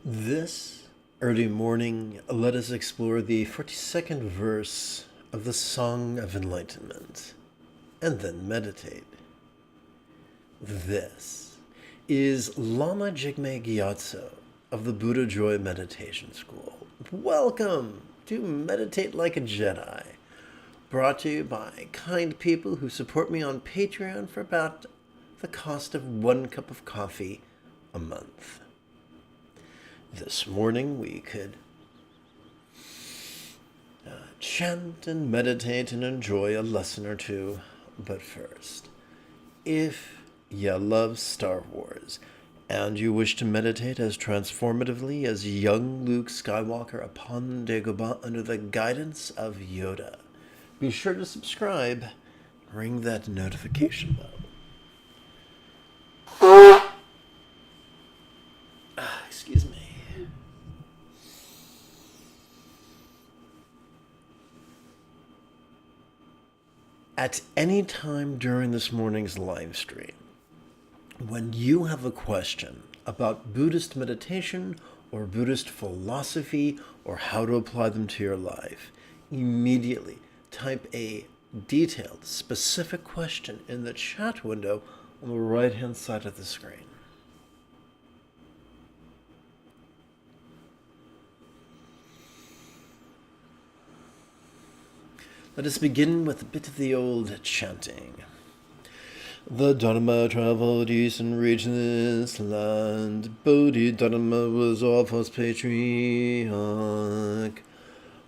This early morning, let us explore the 42nd verse of the Song of Enlightenment, and then meditate. This is Lama Jigme Gyatso of the Buddha Joy Meditation School. Welcome to Meditate Like a Jedi, brought to you by kind people who support me on Patreon for about the cost of 1 cup of coffee a month. This morning we could chant and meditate and enjoy a lesson or two. But first, if you love Star Wars and you wish to meditate as transformatively as young Luke Skywalker upon Dagobah under the guidance of Yoda, be sure to subscribe and ring that notification bell. Excuse me. At any time during this morning's live stream, when you have a question about Buddhist meditation or Buddhist philosophy or how to apply them to your life, immediately type a detailed, specific question in the chat window on the right-hand side of the screen. Let us begin with a bit of the old chanting. The Dharma traveled east and reached this land. Bodhidharma was our first patriarch,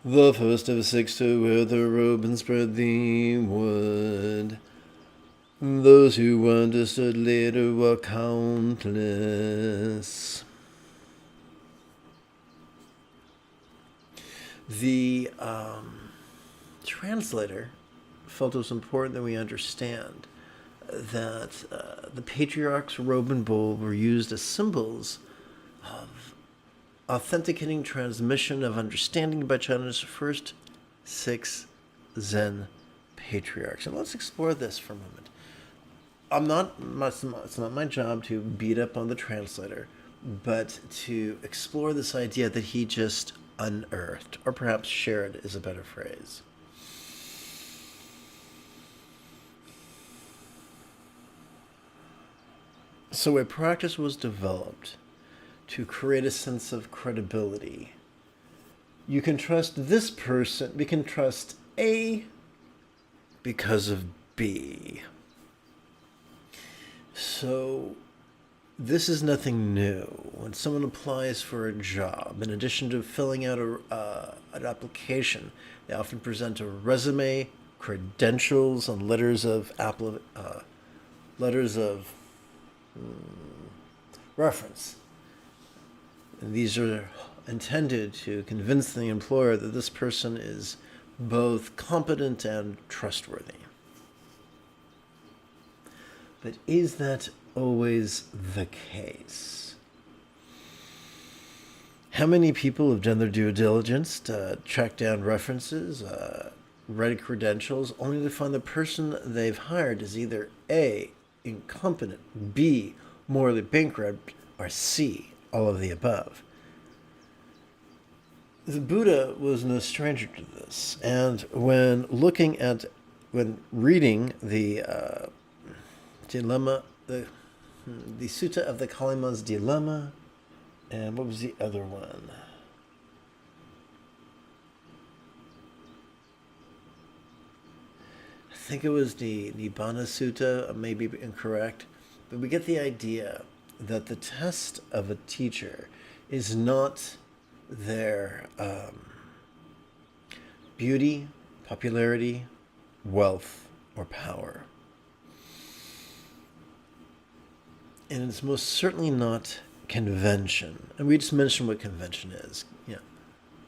the first of 6 to wear the robe and spread the word. Those who understood later were countless. The translator felt it was important that we understand that the patriarch's robe and bowl were used as symbols of authenticating transmission of understanding by China's first 6 Zen patriarchs. And let's explore this for a moment. It's not my job to beat up on the translator, but to explore this idea that he just unearthed, or perhaps shared is a better phrase. So a practice was developed to create a sense of credibility. You can trust this person, we can trust A because of B. So this is nothing new. When someone applies for a job, in addition to filling out an application, they often present a resume, credentials, and letters of reference. And these are intended to convince the employer that this person is both competent and trustworthy. But is that always the case? How many people have done their due diligence to track down references, write credentials, only to find the person they've hired is either A, incompetent, B, morally bankrupt, or C, all of the above? The Buddha was no stranger to this, and when reading the dilemma, the Sutta of the Kalima's dilemma, and what was the other one? I think it was the Nibbana Sutta, I may be incorrect, but we get the idea that the test of a teacher is not their beauty, popularity, wealth, or power. And it's most certainly not convention. And we just mentioned what convention is.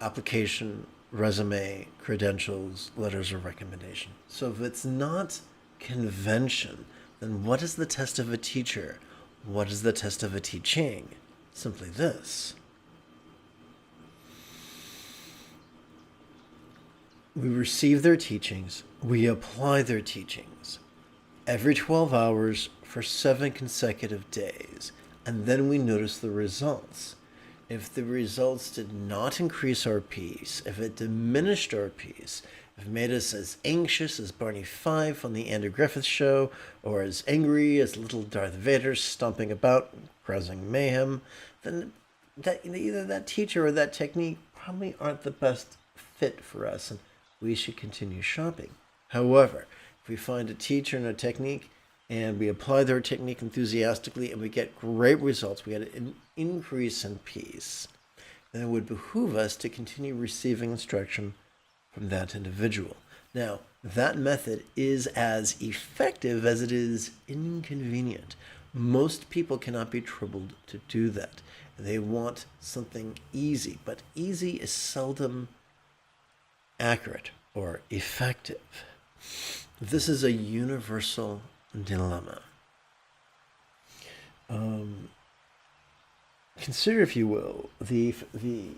Application, resume, credentials, letters of recommendation. So if it's not convention, then what is the test of a teacher? What is the test of a teaching? Simply this. We receive their teachings, we apply their teachings every 12 hours for 7 consecutive days, and then we notice the results. if the results did not increase our peace, if it diminished our peace, if it made us as anxious as Barney Fife on the Andy Griffith Show, or as angry as little Darth Vader stomping about, causing mayhem, then either that teacher or that technique probably aren't the best fit for us, and we should continue shopping. However, if we find a teacher and a technique, and we apply their technique enthusiastically, and we get great results, we get an increase in peace, then it would behoove us to continue receiving instruction from that individual. Now, that method is as effective as it is inconvenient. Most people cannot be troubled to do that. They want something easy, but easy is seldom accurate or effective. This is a universal dilemma. Consider, if you will, the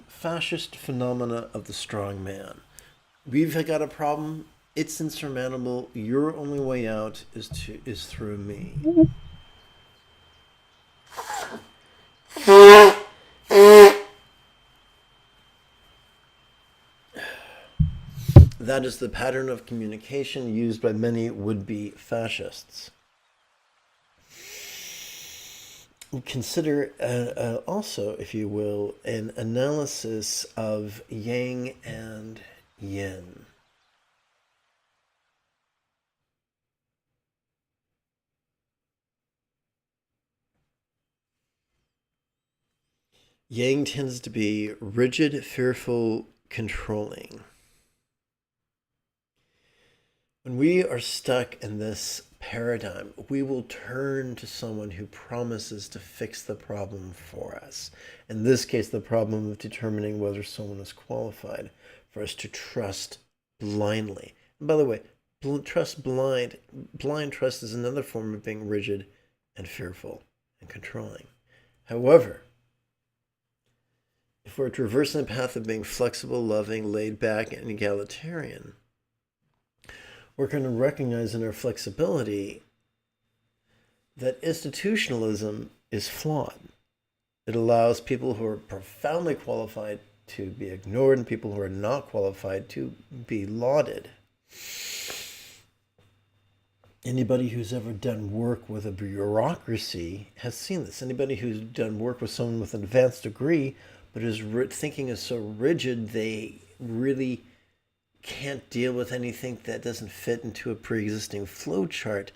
fascist phenomena of the strong man. We've got a problem. It's insurmountable. Your only way out is through me. That is the pattern of communication used by many would-be fascists. Consider also, if you will, an analysis of yang and yin. Yang tends to be rigid, fearful, controlling. When we are stuck in this paradigm, we will turn to someone who promises to fix the problem for us. In this case, the problem of determining whether someone is qualified for us to trust blindly. And by the way, blind trust is another form of being rigid and fearful and controlling. However, if we're traversing the path of being flexible, loving, laid back, and egalitarian, we're going to recognize in our flexibility that institutionalism is flawed. It allows people who are profoundly qualified to be ignored and people who are not qualified to be lauded. Anybody who's ever done work with a bureaucracy has seen this. Anybody who's done work with someone with an advanced degree but whose thinking is so rigid they really can't deal with anything that doesn't fit into a pre-existing flow chart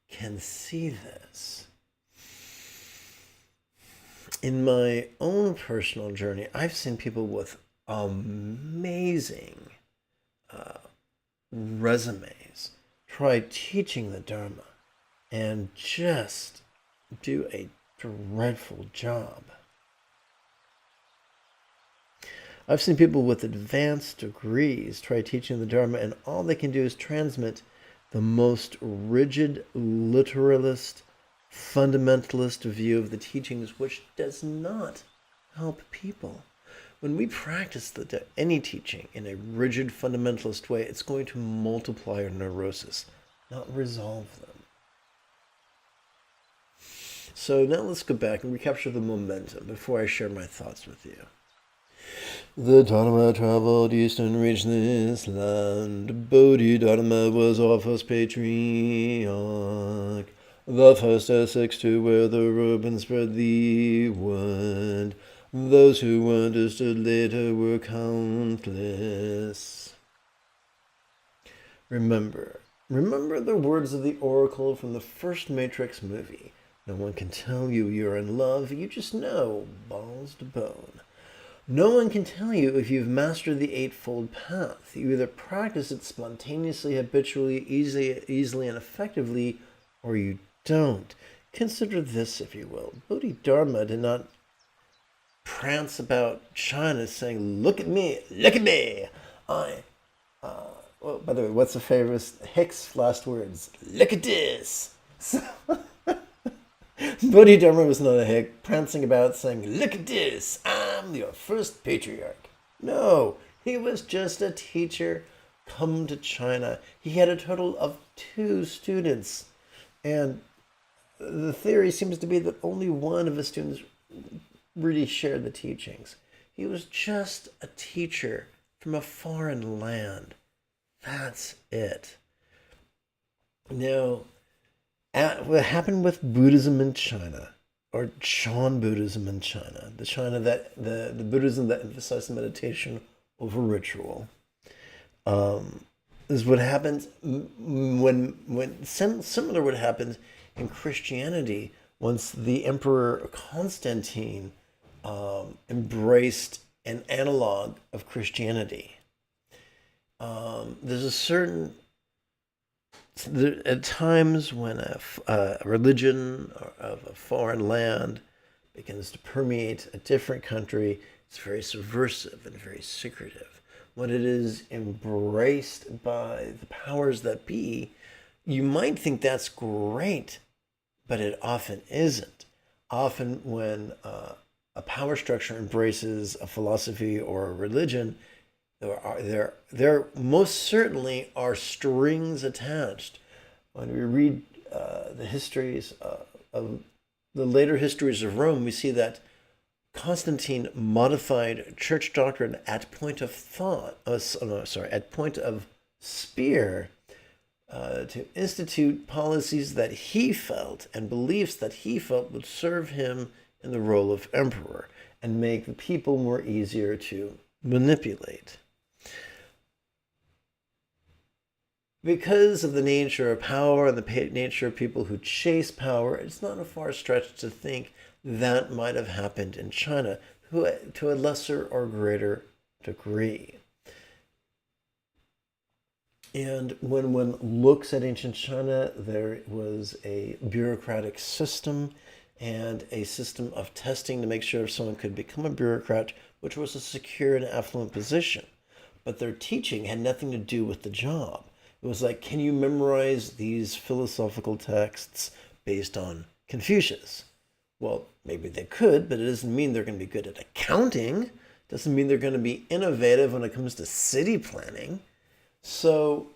can see this. In my own personal journey, I've seen people with amazing resumes try teaching the Dharma and just do a dreadful job. I've seen people with advanced degrees try teaching the Dharma, and all they can do is transmit the most rigid, literalist, fundamentalist view of the teachings, which does not help people. When we practice any teaching in a rigid, fundamentalist way, it's going to multiply our neurosis, not resolve them. So now let's go back and recapture the momentum before I share my thoughts with you. The Dharma traveled east and reached this land. Bodhidharma was our first patriarch, the first Essex to wear the robe and spread the word. Those who understood later were countless. Remember the words of the oracle from the first Matrix movie. No one can tell you you're in love, you just know, balls to bone. No one can tell you if you've mastered the Eightfold Path. You either practice it spontaneously, habitually, easily, and effectively, or you don't. Consider this, if you will. Bodhidharma did not prance about China saying, look at me, look at me. Well, by the way, what's the famous Hicks' last words? Look at this. So, Bodhidharma was not a hick, prancing about saying, look at this, I'm your first patriarch. No, he was just a teacher come to China. He had a total of 2 students. And the theory seems to be that only one of his students really shared the teachings. He was just a teacher from a foreign land. That's it. Now, what happened with Buddhism in China, or Chan Buddhism in China, the Buddhism that emphasized meditation over ritual, is what happens similar what happened in Christianity once the Emperor Constantine embraced an analog of Christianity. There's a certain at times when a religion of a foreign land begins to permeate a different country, it's very subversive and very secretive. When it is embraced by the powers that be, you might think that's great, but it often isn't. Often when a power structure embraces a philosophy or a religion, there most certainly are strings attached. When we read the histories of the later histories of Rome, we see that Constantine modified church doctrine at point of at point of spear, to institute policies that he felt and beliefs that he felt would serve him in the role of emperor and make the people more easier to manipulate. Because of the nature of power and the nature of people who chase power, it's not a far stretch to think that might have happened in China to a lesser or greater degree. And when one looks at ancient China, there was a bureaucratic system and a system of testing to make sure if someone could become a bureaucrat, which was a secure and affluent position. But their teaching had nothing to do with the job. It was like, can you memorize these philosophical texts based on Confucius? Well, maybe they could, but it doesn't mean they're going to be good at accounting. It doesn't mean they're going to be innovative when it comes to city planning. So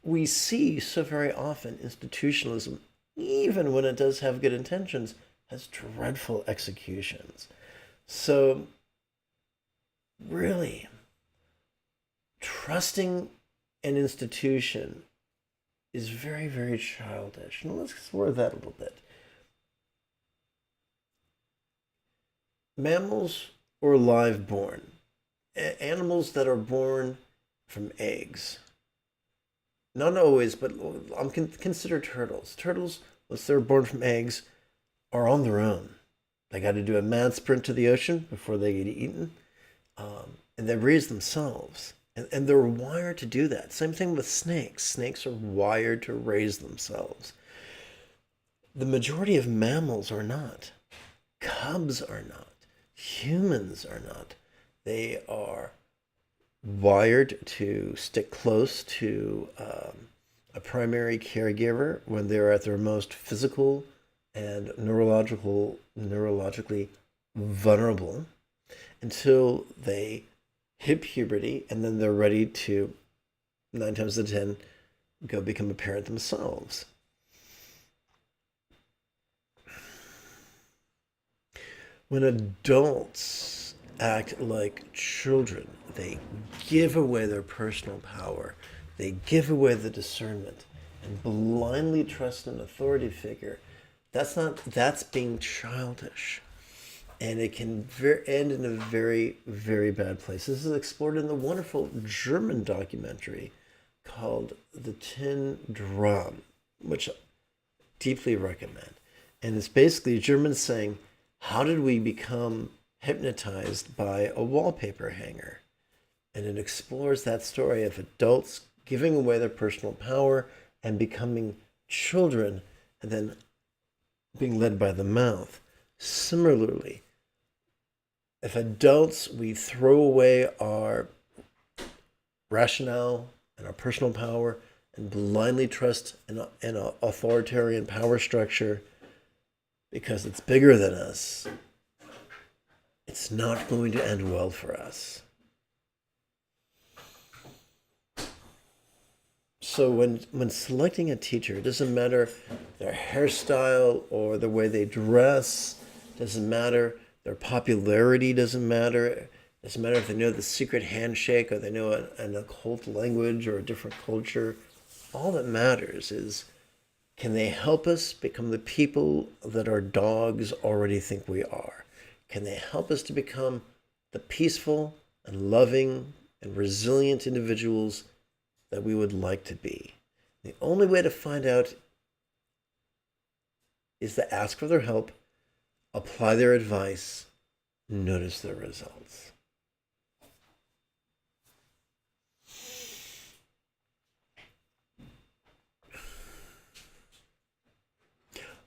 we see so very often institutionalism, even when it does have good intentions, has dreadful executions. So really, trusting an institution is very, very childish. Now let's explore that a little bit. Mammals or live born, animals that are born from eggs. Not always, but consider turtles. Turtles, once they're born from eggs, are on their own. They got to do a mad sprint to the ocean before they get eaten, and they raise themselves. And they're wired to do that. Same thing with snakes. Snakes are wired to raise themselves. The majority of mammals are not. Cubs are not. Humans are not. They are wired to stick close to a primary caregiver when they're at their most physical and neurologically vulnerable until they hit puberty, and then they're ready to, 9 times out of 10, go become a parent themselves. When adults act like children, they give away their personal power, they give away the discernment, and blindly trust an authority figure. That's being childish. And it can end in a very, very bad place. This is explored in the wonderful German documentary called The Tin Drum, which I deeply recommend. And it's basically Germans saying, how did we become hypnotized by a wallpaper hanger? And it explores that story of adults giving away their personal power and becoming children and then being led by the mouth. Similarly, if adults, we throw away our rationale and our personal power and blindly trust in an authoritarian power structure because it's bigger than us, it's not going to end well for us. So when selecting a teacher, it doesn't matter their hairstyle or the way they dress, doesn't matter Their popularity doesn't matter. It doesn't matter if they know the secret handshake or they know an occult language or a different culture. All that matters is, can they help us become the people that our dogs already think we are? Can they help us to become the peaceful and loving and resilient individuals that we would like to be? The only way to find out is to ask for their help, apply their advice, notice their results.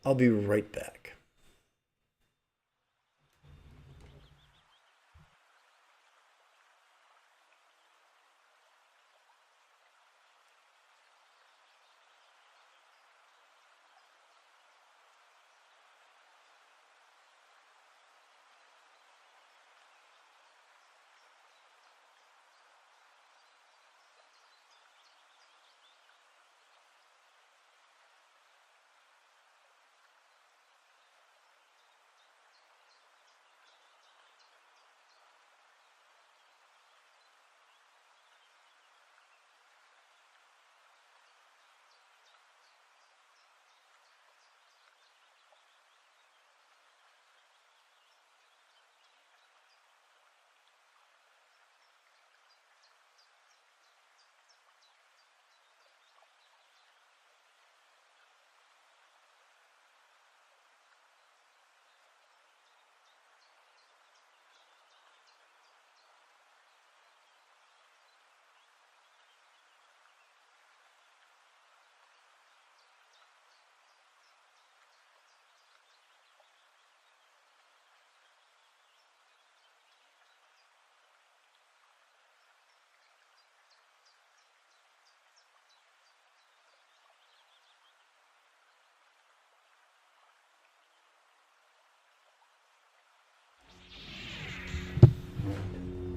I'll be right back.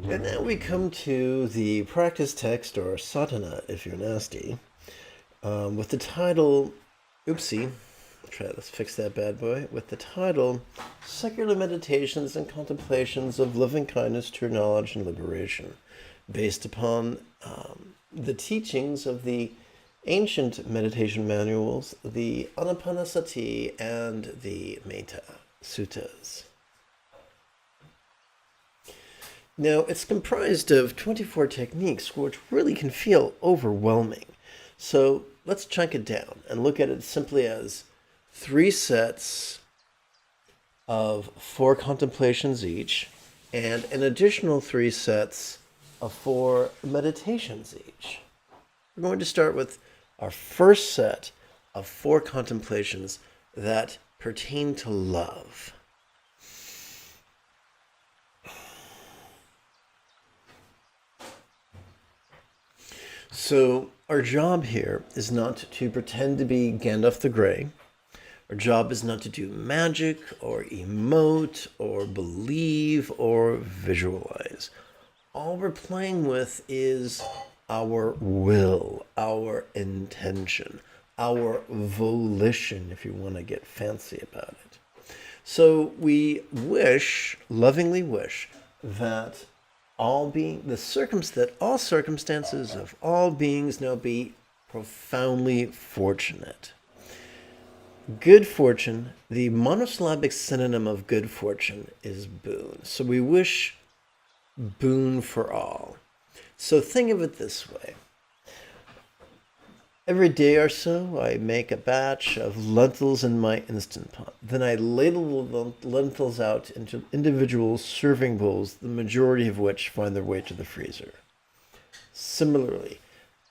And now we come to the practice text, or sadhana if you're nasty, with the title, oopsie, let's fix that bad boy, with the title, Secular Meditations and Contemplations of Loving Kindness, True Knowledge, and Liberation, based upon the teachings of the ancient meditation manuals, the Anapanasati and the Metta Suttas. Now, it's comprised of 24 techniques, which really can feel overwhelming. So let's chunk it down and look at it simply as 3 sets of 4 contemplations each, and an additional 3 sets of 4 meditations each. We're going to start with our first set of 4 contemplations that pertain to love. So our job here is not to pretend to be Gandalf the Grey. Our job is not to do magic or emote or believe or visualize. All we're playing with is our will, our intention, our volition, if you want to get fancy about it. So we lovingly wish, that all circumstances of all beings now be profoundly fortunate. Good fortune, the monosyllabic synonym of good fortune is boon. So we wish boon for all. So think of it this way. Every day or so, I make a batch of lentils in my Instant Pot. Then I ladle the lentils out into individual serving bowls, the majority of which find their way to the freezer. Similarly,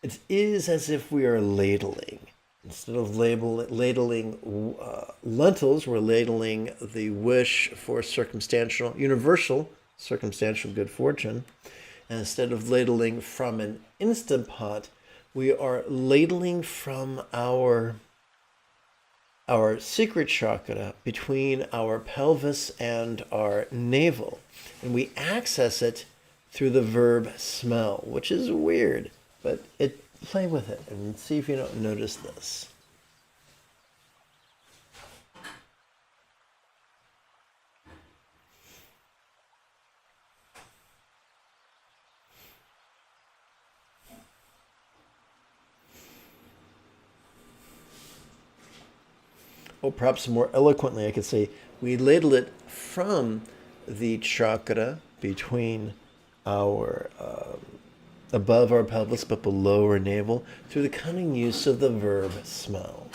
it is as if we are ladling. Instead of ladling lentils, we're ladling the wish for universal circumstantial good fortune. And instead of ladling from an Instant Pot, we are ladling from our secret chakra between our pelvis and our navel. And we access it through the verb smell, which is weird, but play with it and see if you don't notice this. or perhaps more eloquently, I could say we ladle it from the chakra between our above our pelvis but below our navel through the cunning use of the verb smell.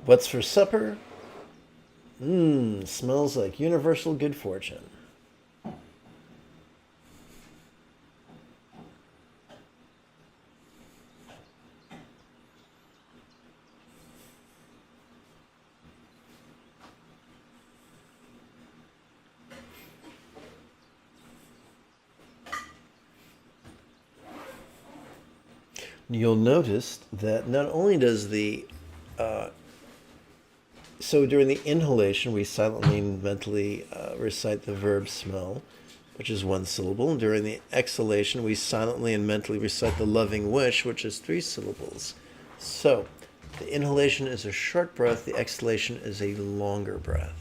What's for supper? Smells like universal good fortune. You'll notice that not only does so during the inhalation, we silently and mentally recite the verb smell, which is one syllable. And during the exhalation, we silently and mentally recite the loving wish, which is 3 syllables. So the inhalation is a short breath, the exhalation is a longer breath.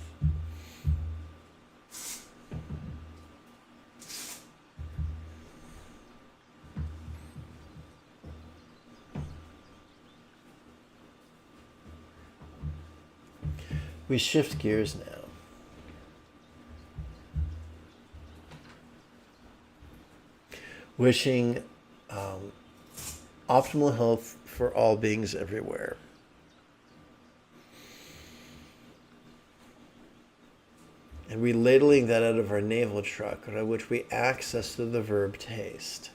We shift gears now. Wishing optimal health for all beings everywhere. And we ladling that out of our navel chakra, which we access through the verb taste.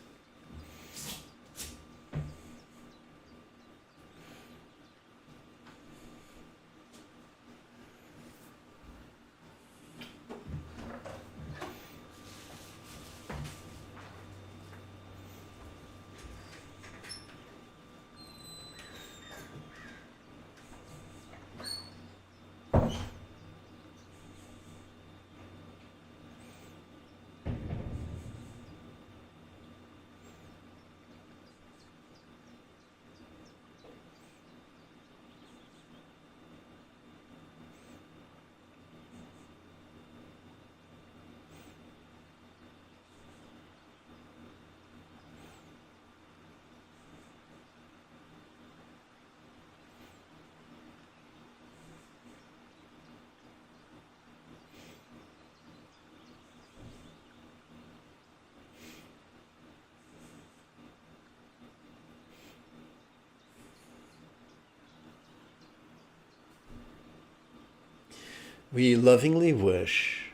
We lovingly wish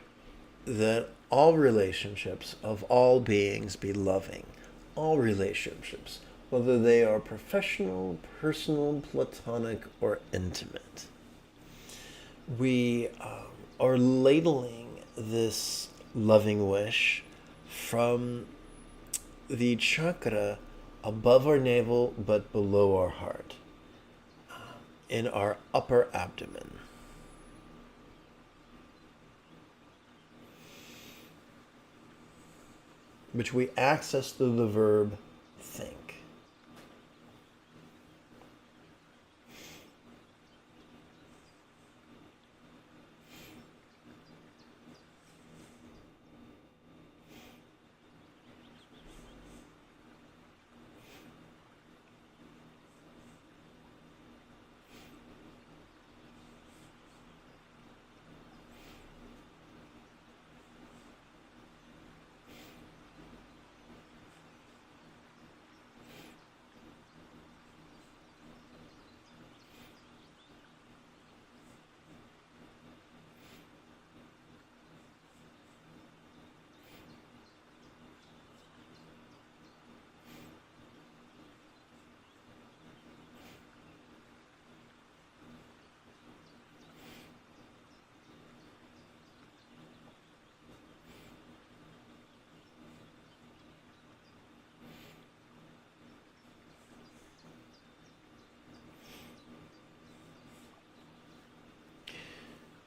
that all relationships of all beings be loving. All relationships, whether they are professional, personal, platonic, or intimate. We are ladling this loving wish from the chakra above our navel but below our heart, in our upper abdomen. Which we access through the verb think.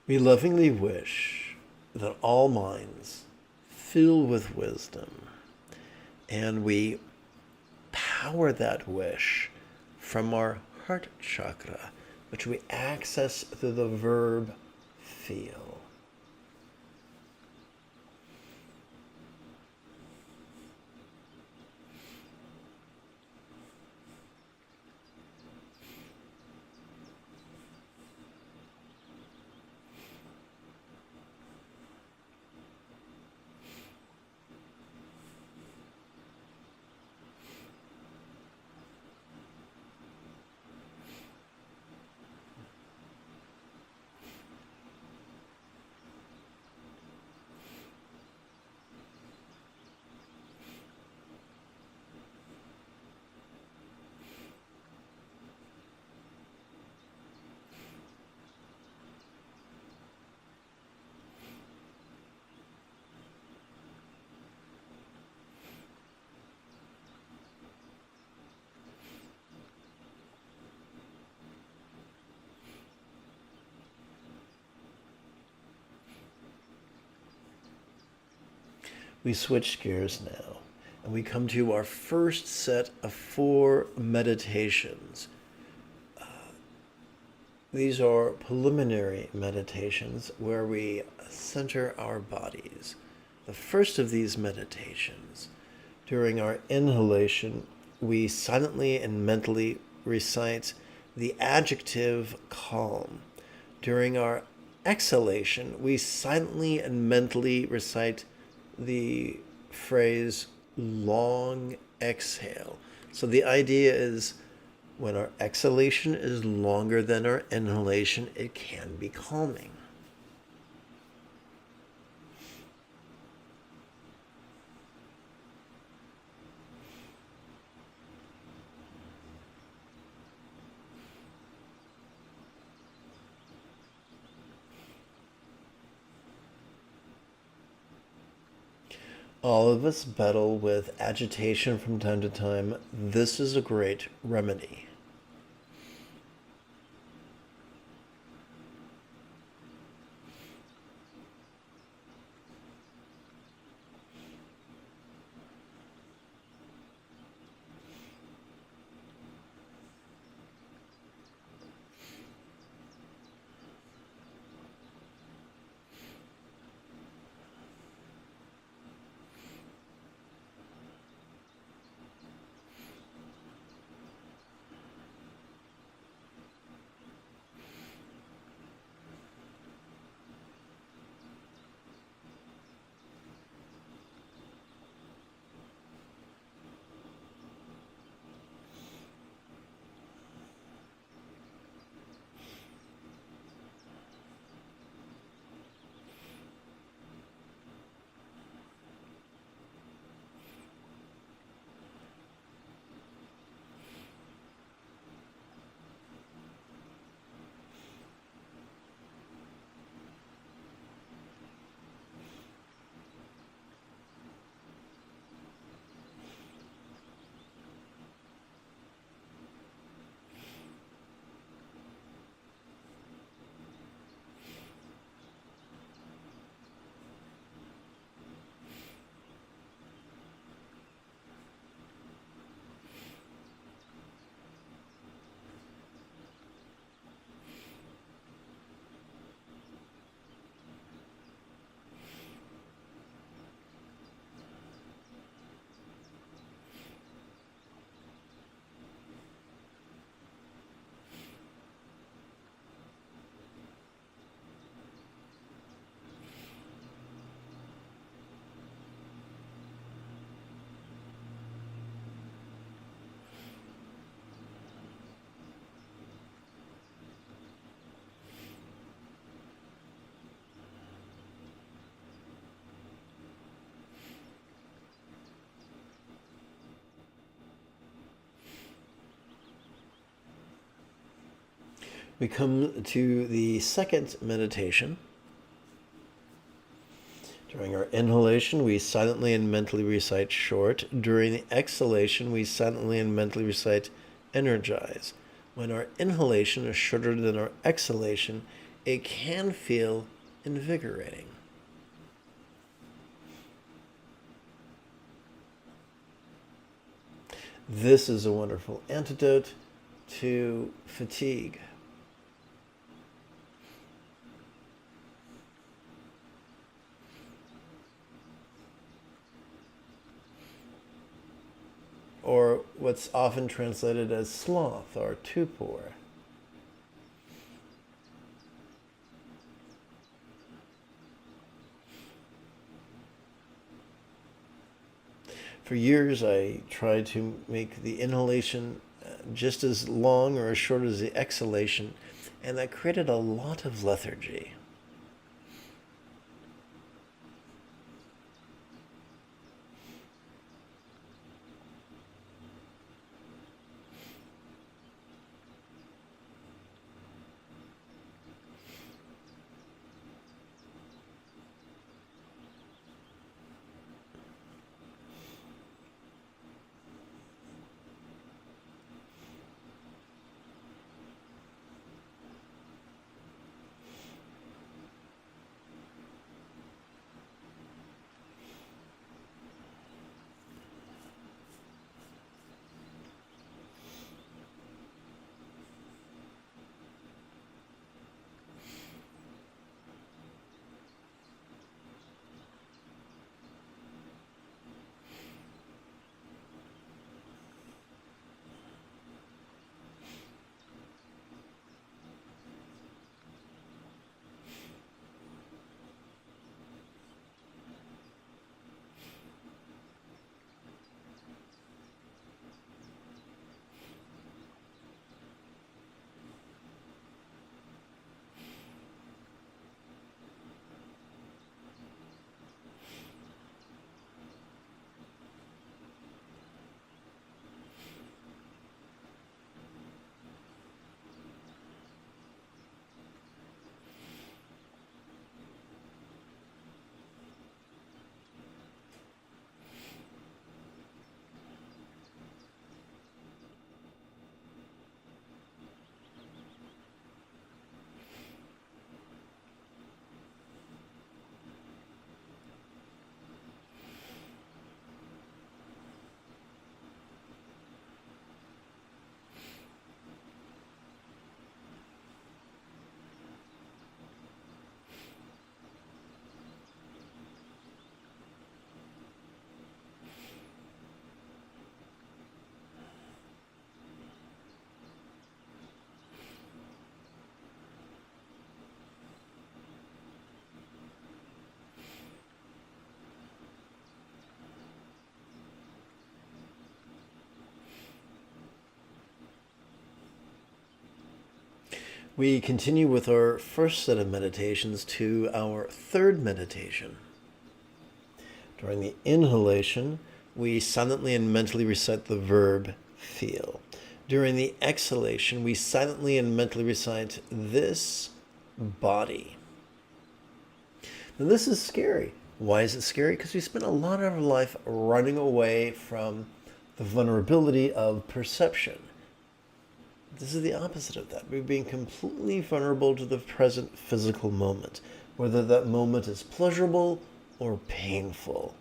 We lovingly wish that all minds fill with wisdom, and we power that wish from our heart chakra, which we access through the verb feel. We switch gears now, and we come to our first set of 4 meditations. These are preliminary meditations where we center our bodies. The first of these meditations, during our inhalation, we silently and mentally recite the adjective calm. During our exhalation, we silently and mentally recite the phrase long exhale. So the idea is when our exhalation is longer than our inhalation, it can be calming. All of us battle with agitation from time to time. This is a great remedy. We come to the second meditation. During our inhalation, we silently and mentally recite short. During the exhalation, we silently and mentally recite energize. When our inhalation is shorter than our exhalation, it can feel invigorating. This is a wonderful antidote to fatigue. Or what's often translated as sloth or torpor. For years, I tried to make the inhalation just as long or as short as the exhalation, and that created a lot of lethargy. We continue with our first set of meditations to our third meditation. During the inhalation, we silently and mentally recite the verb feel. During the exhalation, we silently and mentally recite this body. Now, this is scary. Why is it scary? Because we spend a lot of our life running away from the vulnerability of perception. This is the opposite of that. We're being completely vulnerable to the present physical moment, whether that moment is pleasurable or painful.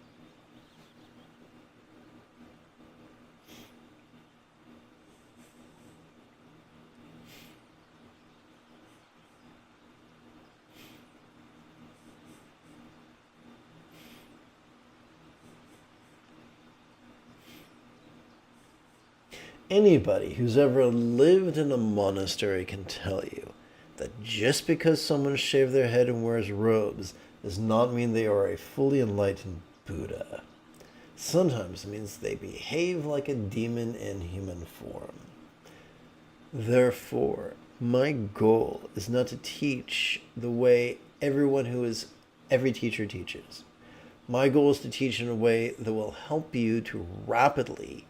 Anybody who's ever lived in a monastery can tell you that just because someone shaved their head and wears robes does not mean they are a fully enlightened Buddha. Sometimes it means they behave like a demon in human form. Therefore, my goal is not to teach the way every teacher teaches. My goal is to teach in a way that will help you to rapidly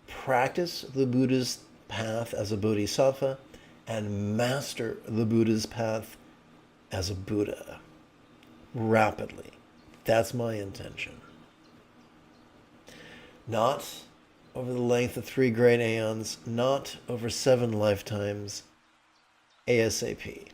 practice the Buddha's path as a bodhisattva and master the Buddha's path as a Buddha rapidly. That's my intention. Not over the length of 3 great aeons, not over 7 lifetimes, ASAP.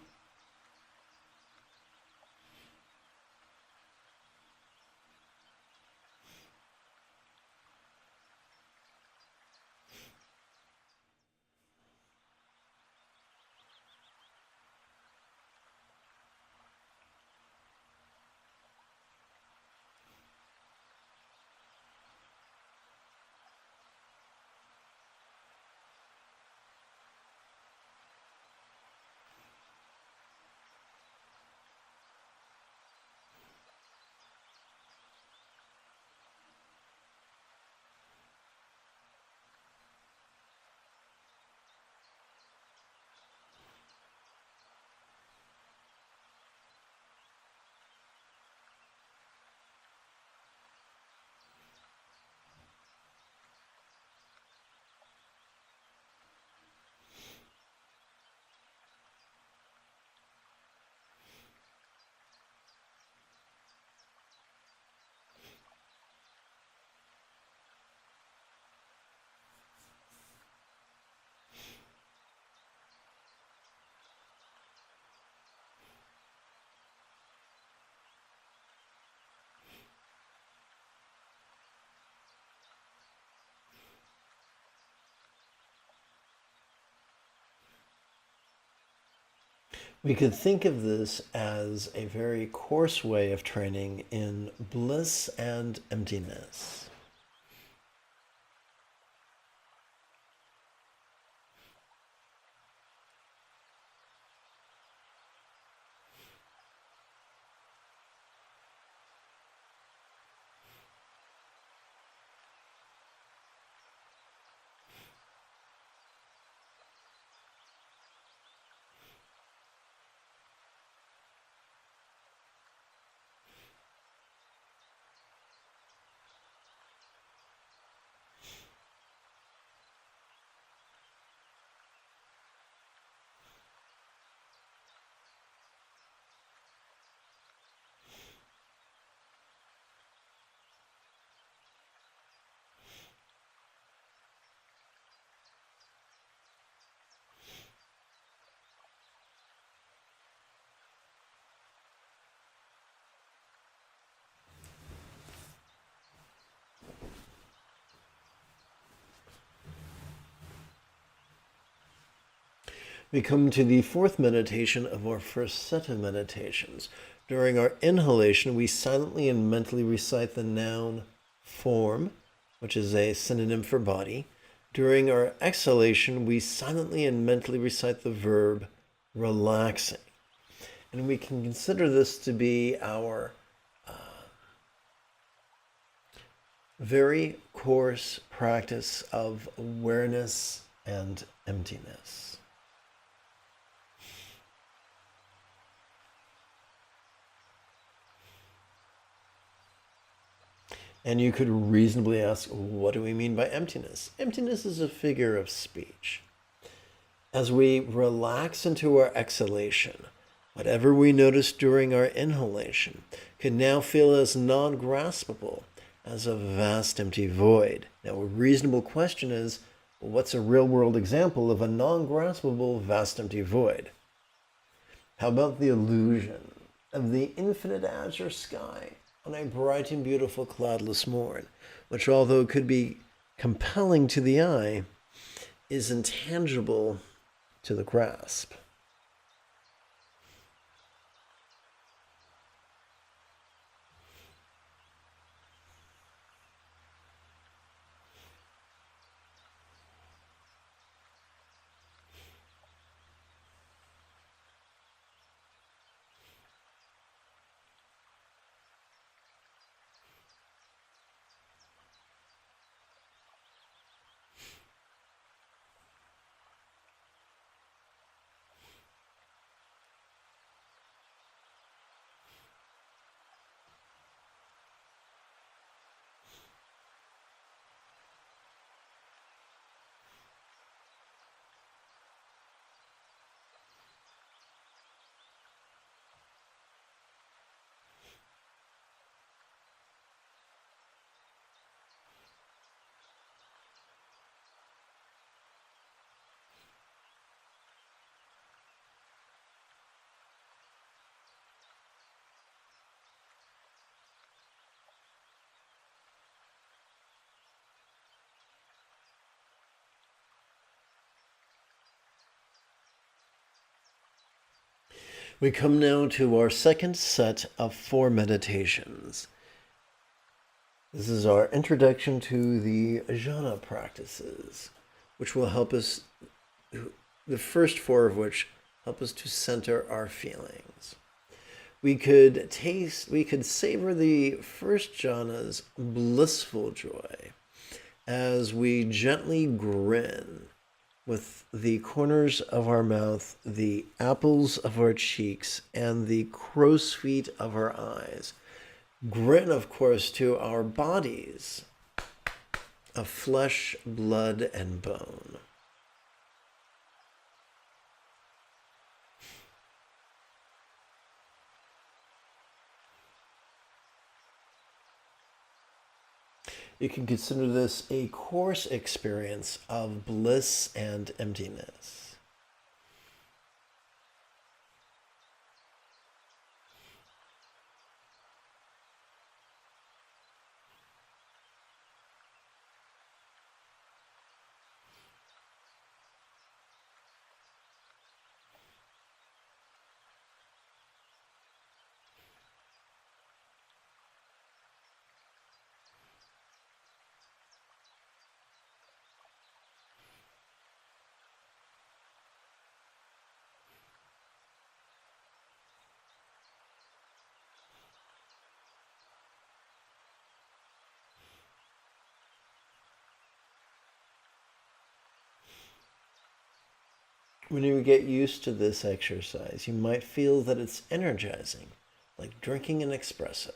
We could think of this as a very coarse way of training in bliss and emptiness. We come to the fourth meditation of our first set of meditations. During our inhalation, we silently and mentally recite the noun form, which is a synonym for body. During our exhalation, we silently and mentally recite the verb relaxing. And we can consider this to be our very coarse practice of awareness and emptiness. And you could reasonably ask, what do we mean by emptiness? Emptiness is a figure of speech. As we relax into our exhalation, whatever we notice during our inhalation can now feel as non-graspable as a vast empty void. Now, a reasonable question is, what's a real-world example of a non-graspable vast empty void? How about the illusion of the infinite azure sky on a bright and beautiful cloudless morn, which, although could be compelling to the eye, is intangible to the grasp? We come now to our second set of 4 meditations. This is our introduction to the jhana practices, which will help us, the first 4 of which help us to center our feelings. We could savor the first jhana's blissful joy as we gently grin with the corners of our mouth, the apples of our cheeks, and the crow's feet of our eyes. Grin, of course, to our bodies of flesh, blood, and bone. You can consider this a coarse experience of bliss and emptiness. When you get used to this exercise, you might feel that it's energizing, like drinking an espresso.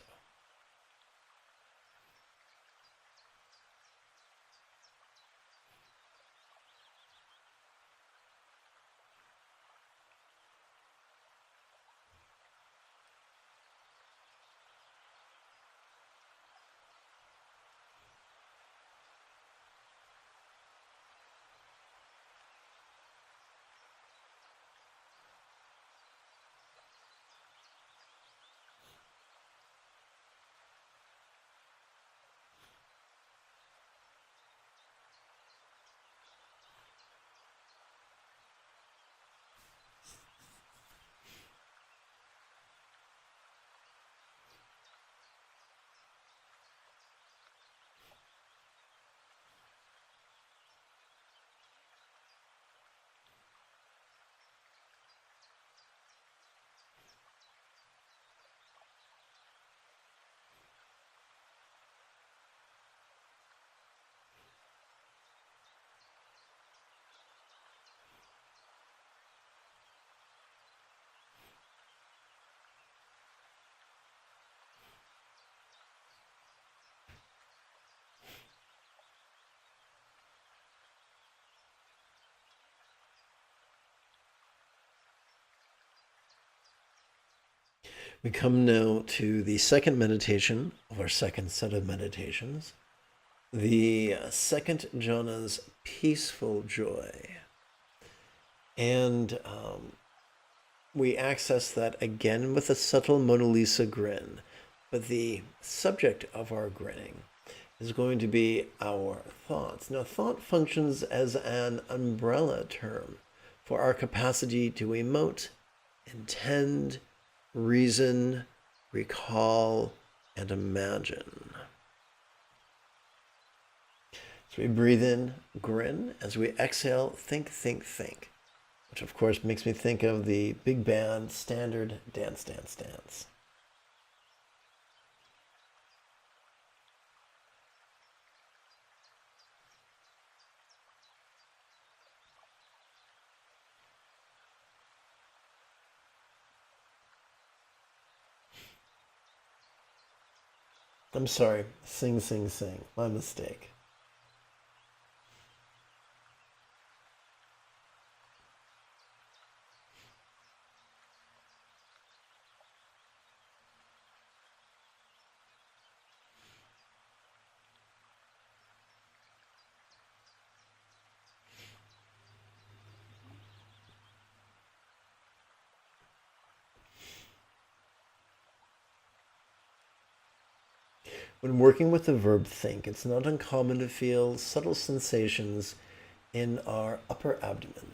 We come now to the second meditation of our second set of meditations, the second jhana's peaceful joy. And we access that again with a subtle Mona Lisa grin. But the subject of our grinning is going to be our thoughts. Now, thought functions as an umbrella term for our capacity to emote, intend, reason, recall, and imagine. So we breathe in, grin. As we exhale, think, think, think. Which, of course, makes me think of the big band standard dance, dance, dance. I'm sorry, sing, sing, sing. My mistake. When working with the verb think, it's not uncommon to feel subtle sensations in our upper abdomen.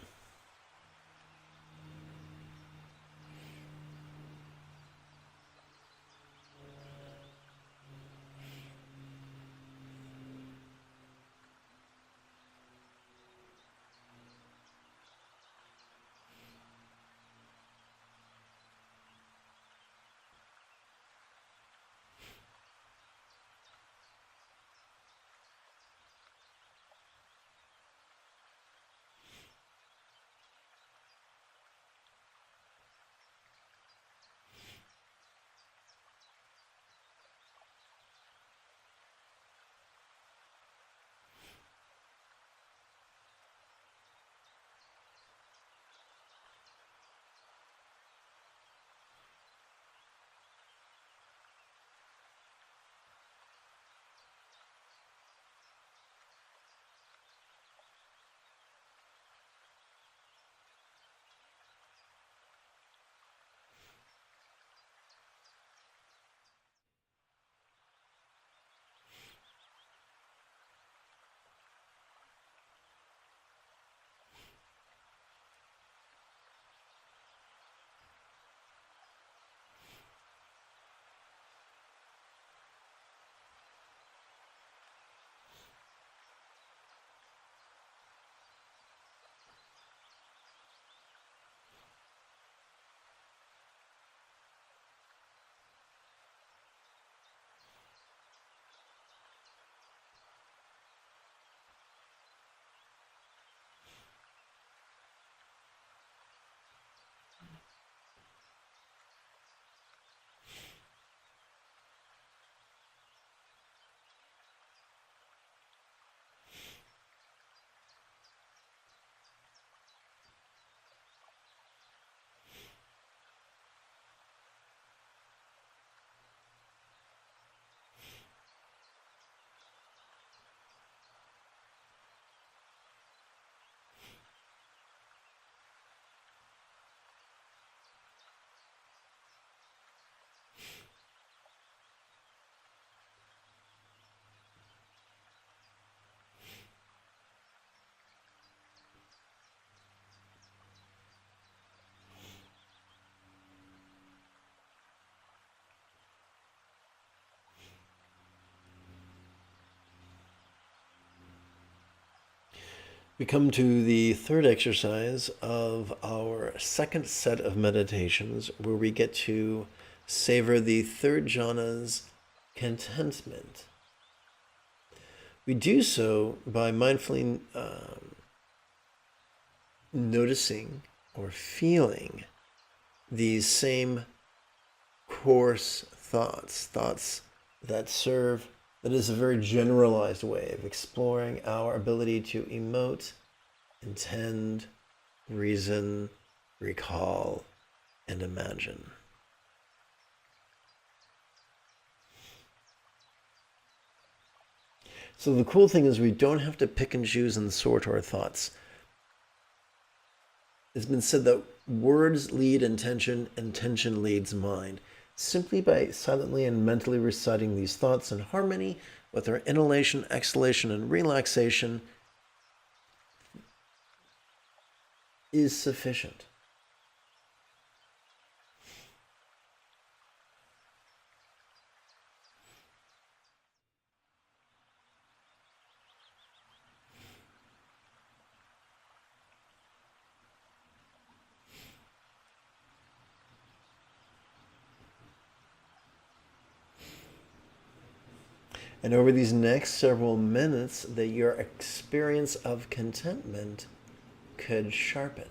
We come to the third exercise of our second set of meditations, where we get to savor the third jhana's contentment. We do so by mindfully noticing or feeling these same coarse thoughts that serve, that is a very generalized way of exploring our ability to emote, intend, reason, recall, and imagine. So the cool thing is we don't have to pick and choose and sort our thoughts. It's been said that words lead intention, intention leads mind. Simply by silently and mentally reciting these thoughts in harmony with our inhalation, exhalation, and relaxation is sufficient. And over these next several minutes, that your experience of contentment could sharpen.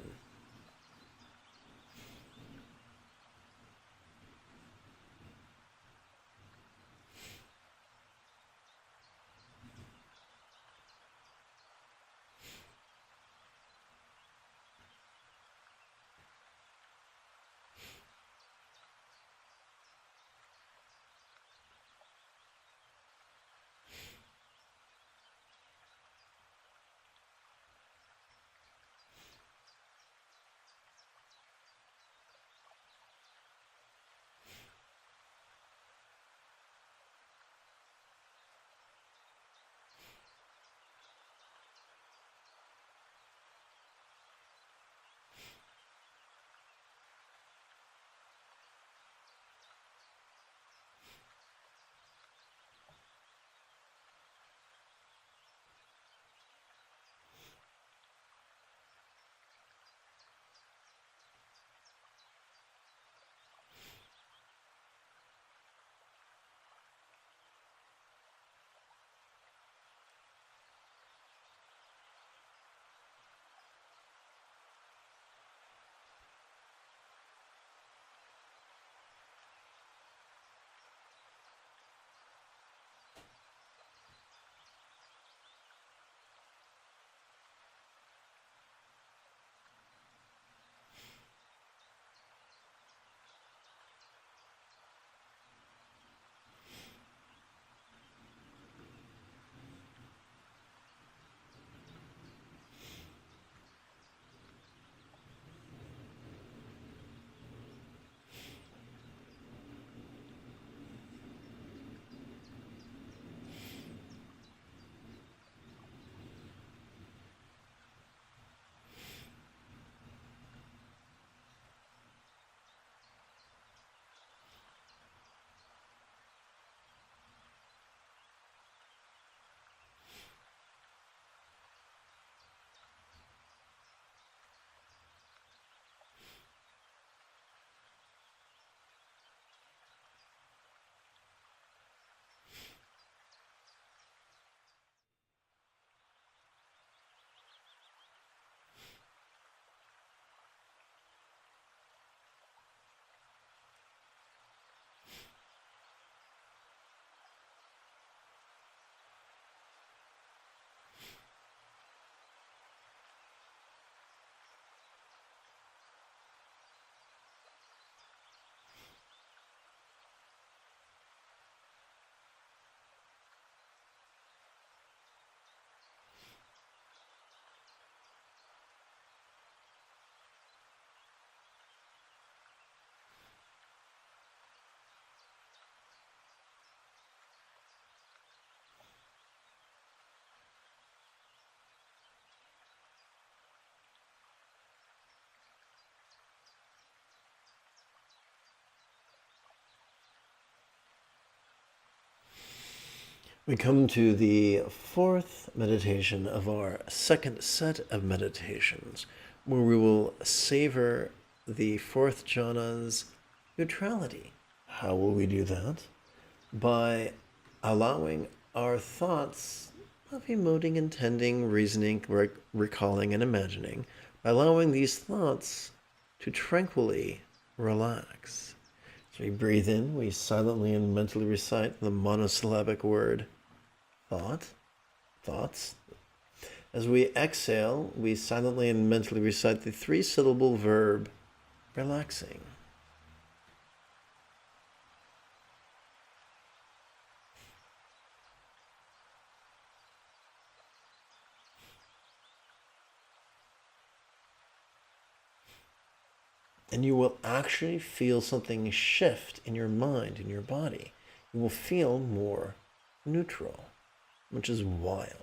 We come to the fourth meditation of our second set of meditations, where we will savor the fourth jhana's neutrality. How will we do that? By allowing our thoughts of emoting, intending, reasoning, recalling, and imagining, by allowing these thoughts to tranquilly relax. So we breathe in, we silently and mentally recite the monosyllabic word thought, thoughts. As we exhale, we silently and mentally recite the three-syllable verb relaxing. And you will actually feel something shift in your mind, in your body. You will feel more neutral, which is wild.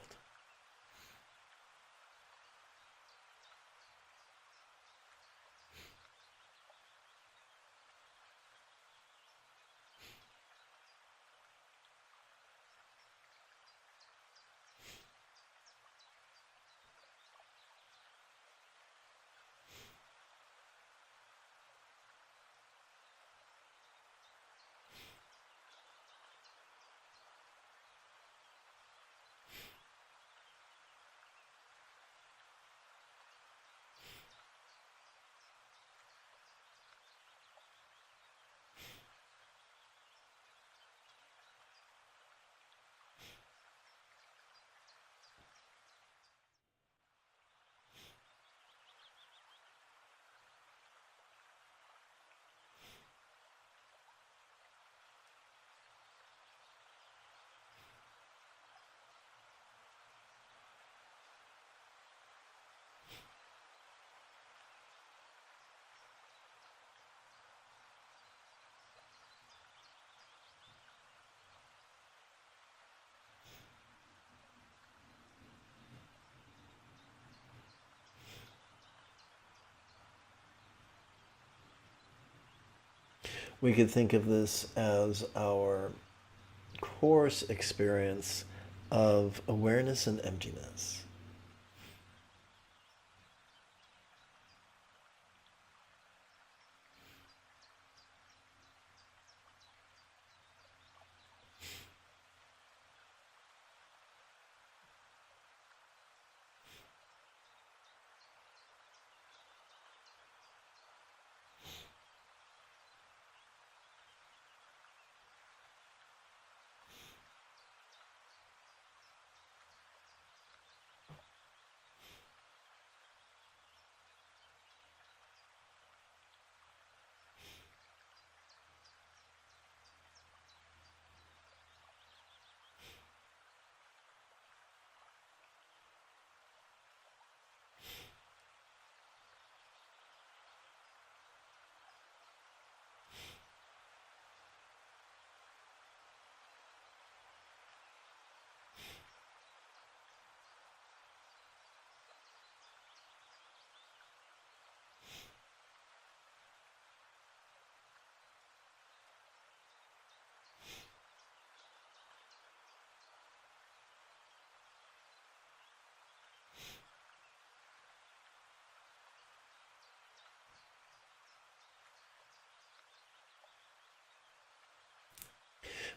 We could think of this as our course experience of awareness and emptiness.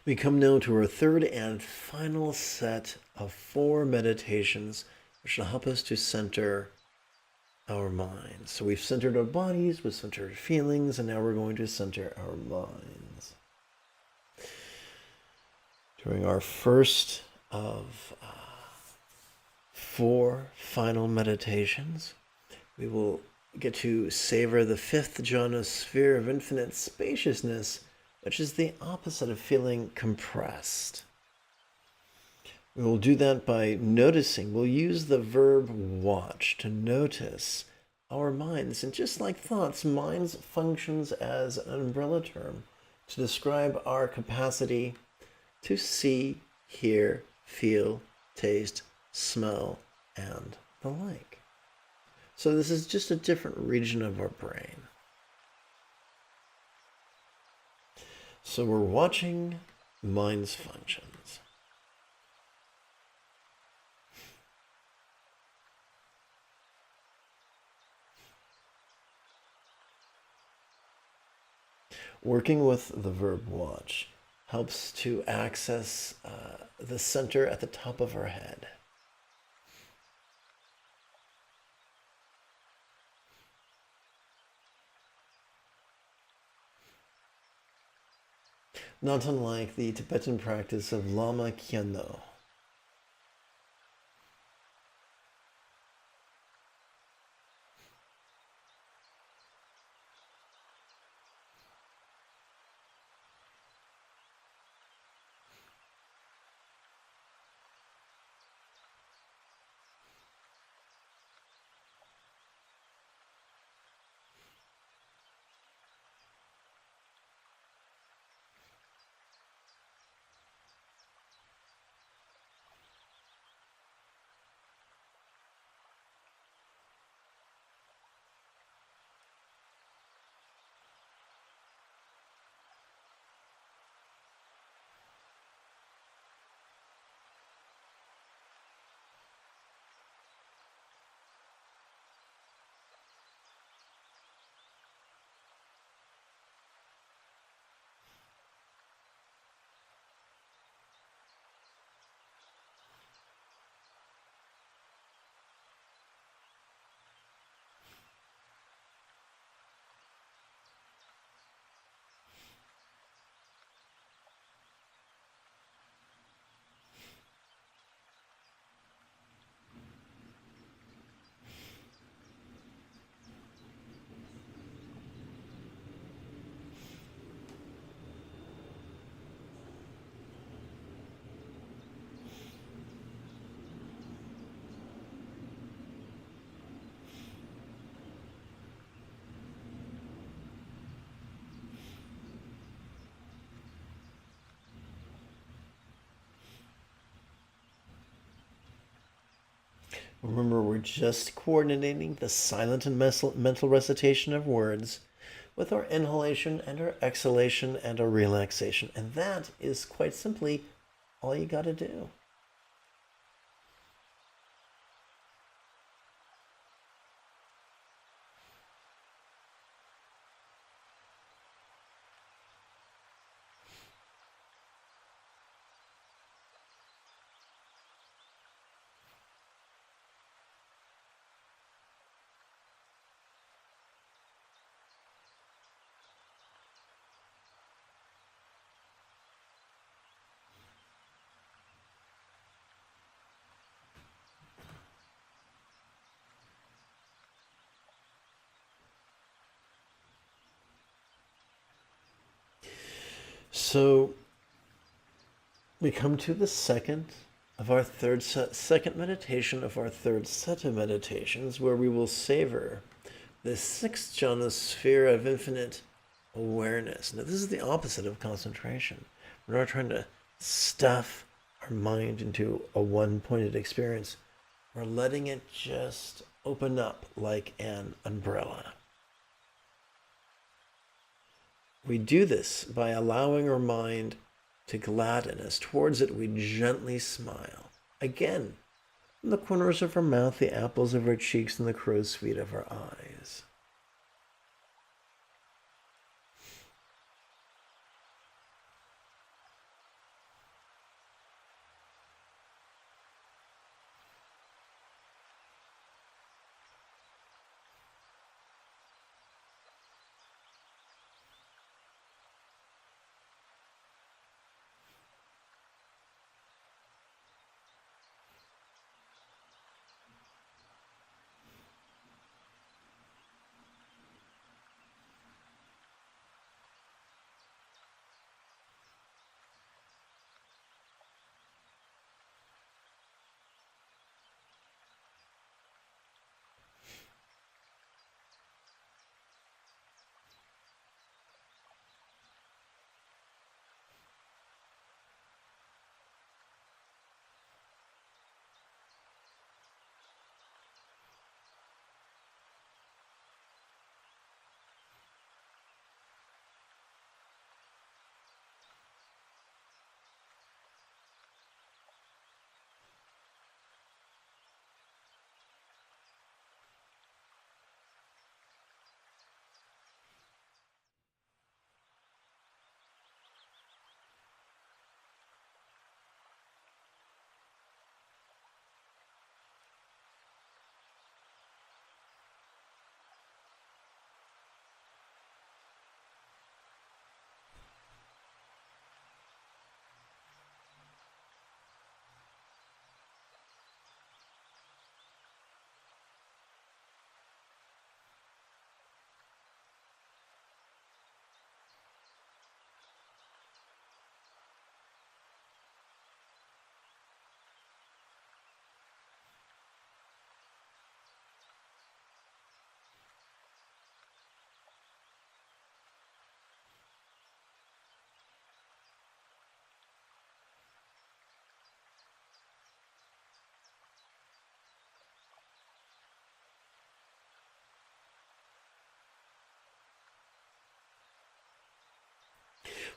We come now to our third and final set of 4 meditations, which will help us to center our minds. So we've centered our bodies, we've centered our feelings, and now we're going to center our minds. During our first of 4 final meditations, we will get to savor the 5th jhana, sphere of infinite spaciousness, which is the opposite of feeling compressed. We will do that by noticing. We'll use the verb watch to notice our minds. And just like thoughts, minds functions as an umbrella term to describe our capacity to see, hear, feel, taste, smell, and the like. So this is just a different region of our brain. So we're watching mind's functions. Working with the verb watch helps to access the center at the top of our head. Not unlike the Tibetan practice of Lama Khyentse. Remember, we're just coordinating the silent and mental recitation of words with our inhalation and our exhalation and our relaxation. And that is quite simply all you got to do. So we come to the second meditation of our third set of meditations, where we will savor the sixth jhana sphere of infinite awareness. Now, this is the opposite of concentration. We're not trying to stuff our mind into a one-pointed experience. We're letting it just open up like an umbrella. We do this by allowing our mind to gladden. As towards it, we gently smile. Again, from the corners of our mouth, the apples of our cheeks, and the crow's feet of our eyes.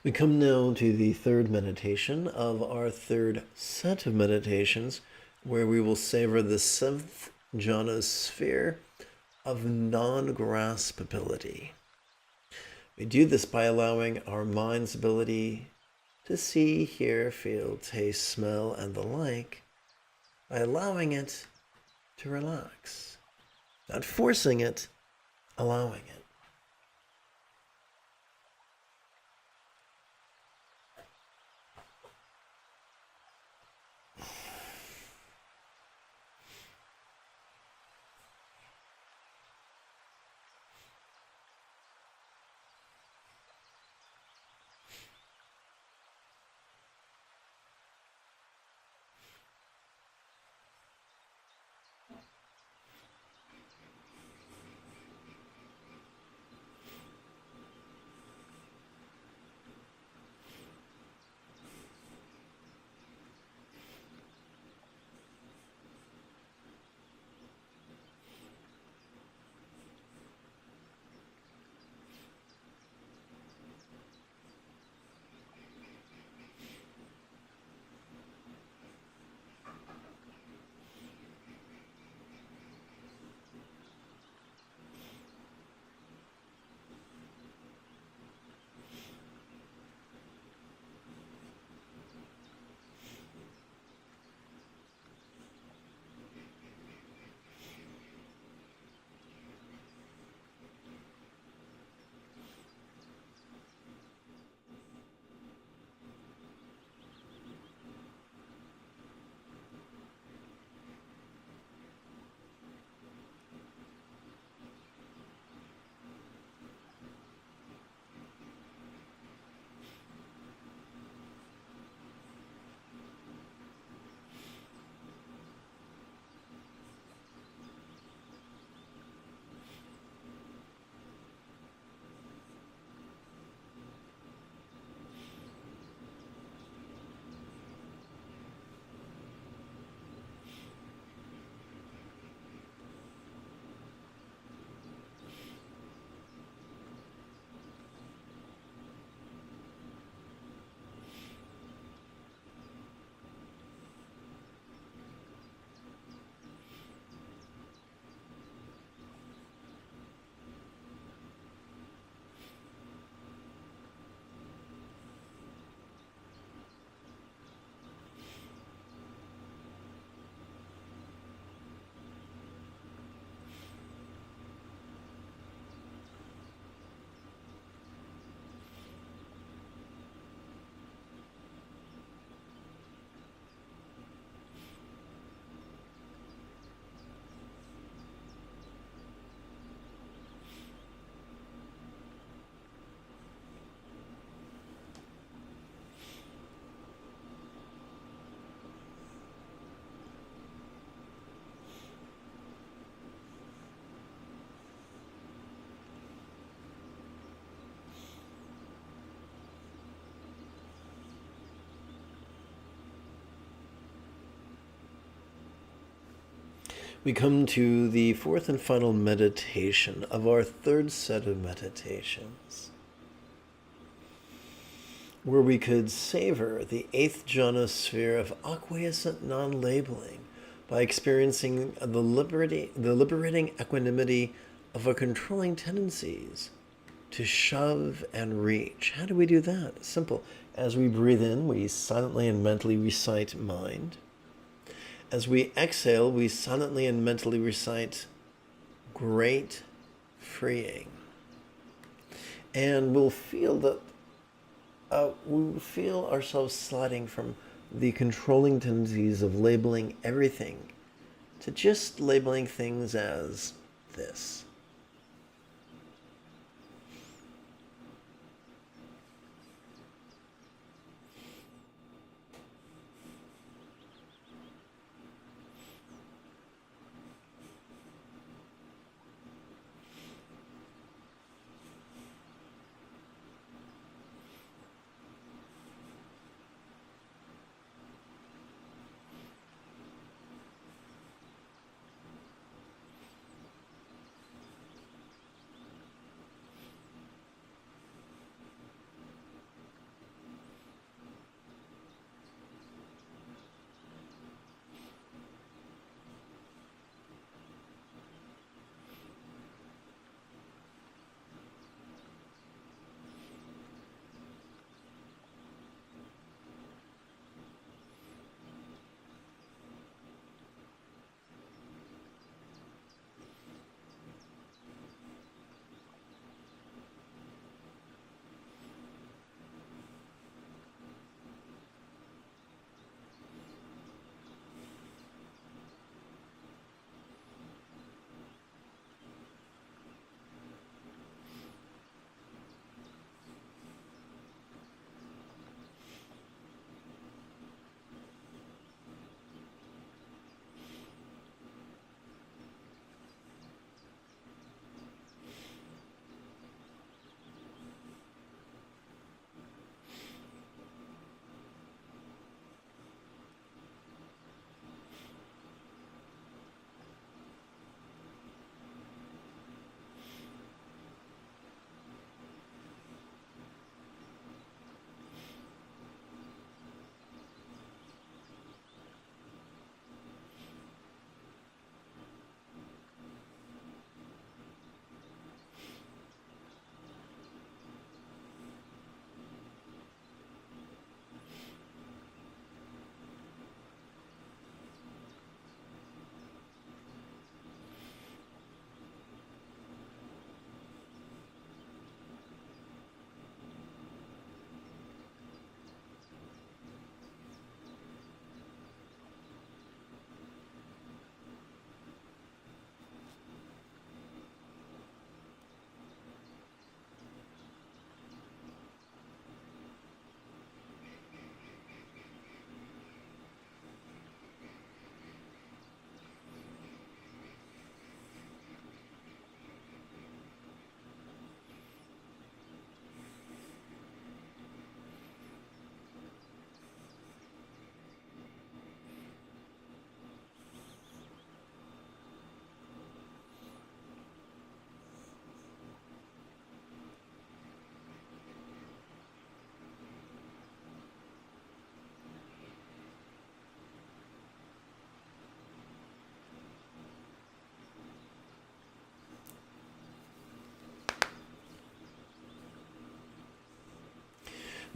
We come now to the third meditation of our third set of meditations, where we will savor the seventh jhana sphere of non-graspability. We do this by allowing our mind's ability to see, hear, feel, taste, smell, and the like, by allowing it to relax. Not forcing it, allowing it. We come to the fourth and final meditation of our third set of meditations, where we could savor the eighth jhana sphere of acquiescent non-labeling by experiencing the liberating equanimity of our controlling tendencies to shove and reach. How do we do that? Simple. As we breathe in, we silently and mentally recite mind. As we exhale, we silently and mentally recite great freeing. And we'll feel that we feel ourselves sliding from the controlling tendencies of labeling everything to just labeling things as this.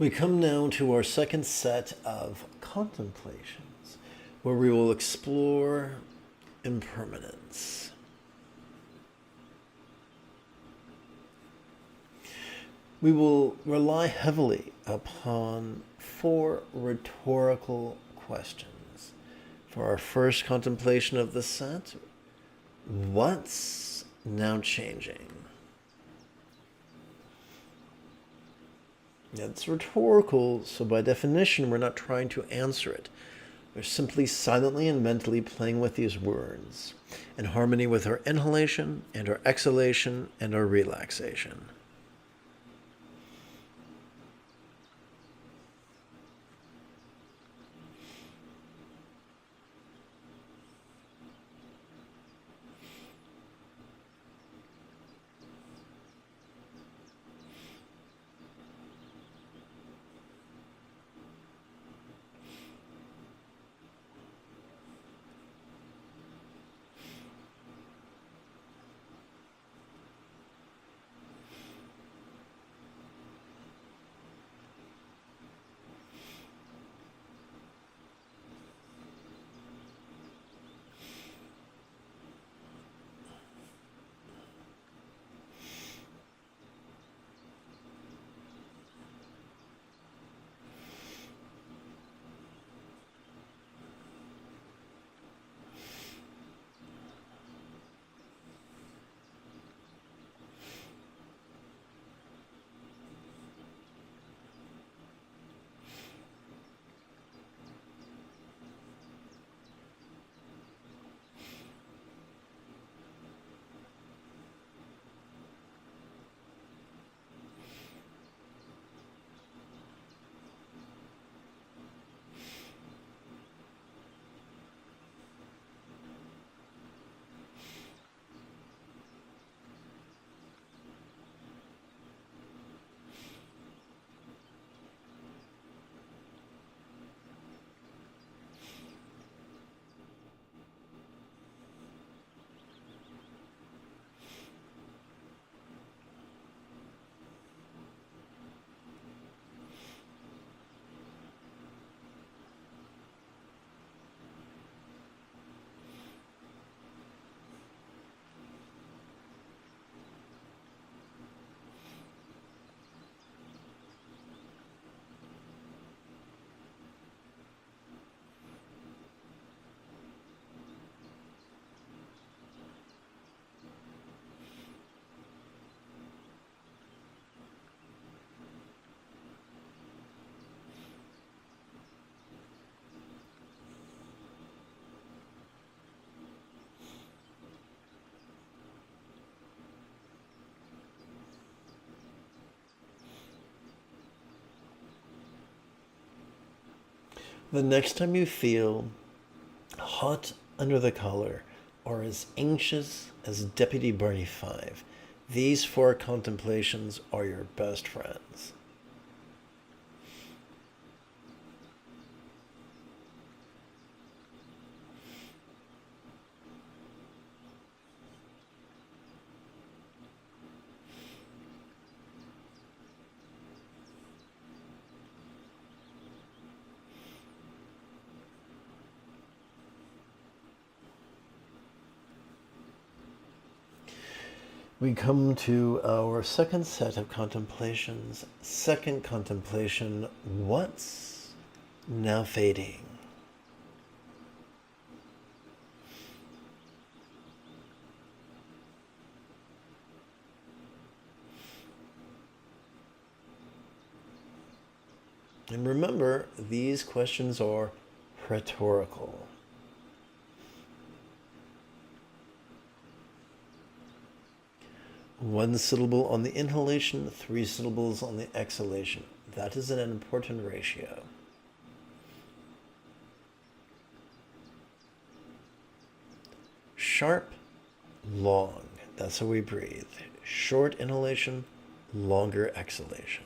We come now to our second set of contemplations, where we will explore impermanence. We will rely heavily upon 4 rhetorical questions. For our first contemplation of the set, what's now changing? Now, it's rhetorical, so by definition, we're not trying to answer it. We're simply silently and mentally playing with these words in harmony with our inhalation and our exhalation and our relaxation. The next time you feel hot under the collar or as anxious as Deputy Barney 5, these 4 contemplations are your best friends. We come to our second set of contemplations. Second contemplation, what's now fading? And remember, these questions are rhetorical. One syllable on the inhalation, 3 syllables on the exhalation. That is an important ratio. Sharp, long. That's how we breathe. Short inhalation, longer exhalation.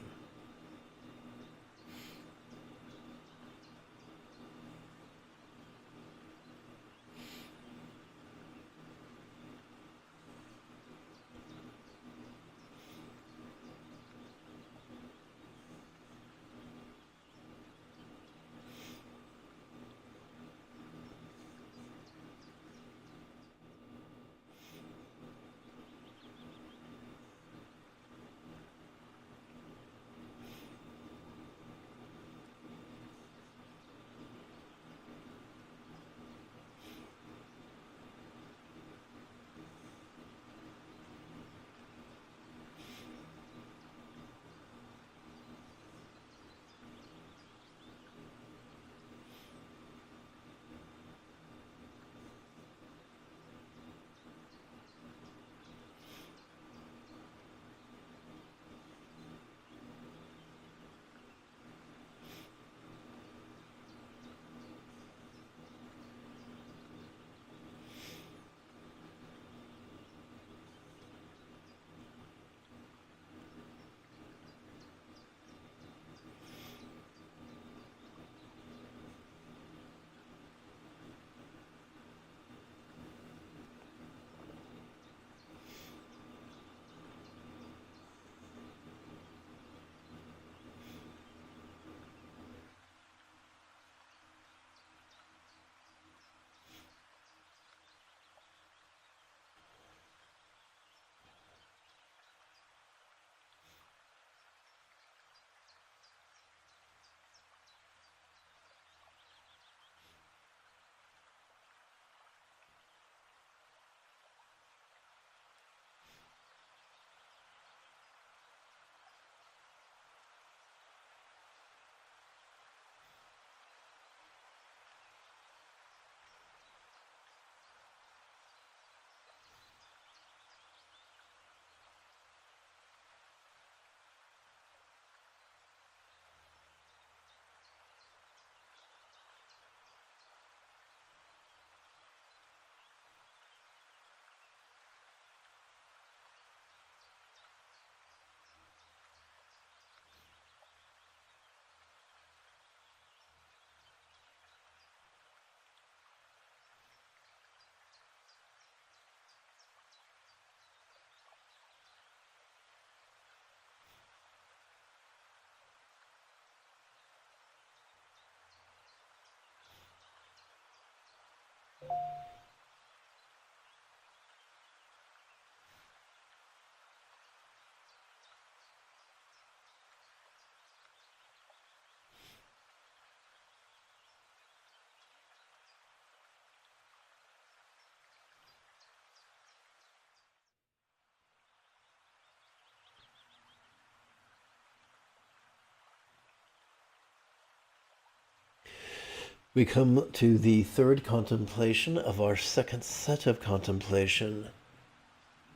We come to the third contemplation of our second set of contemplation.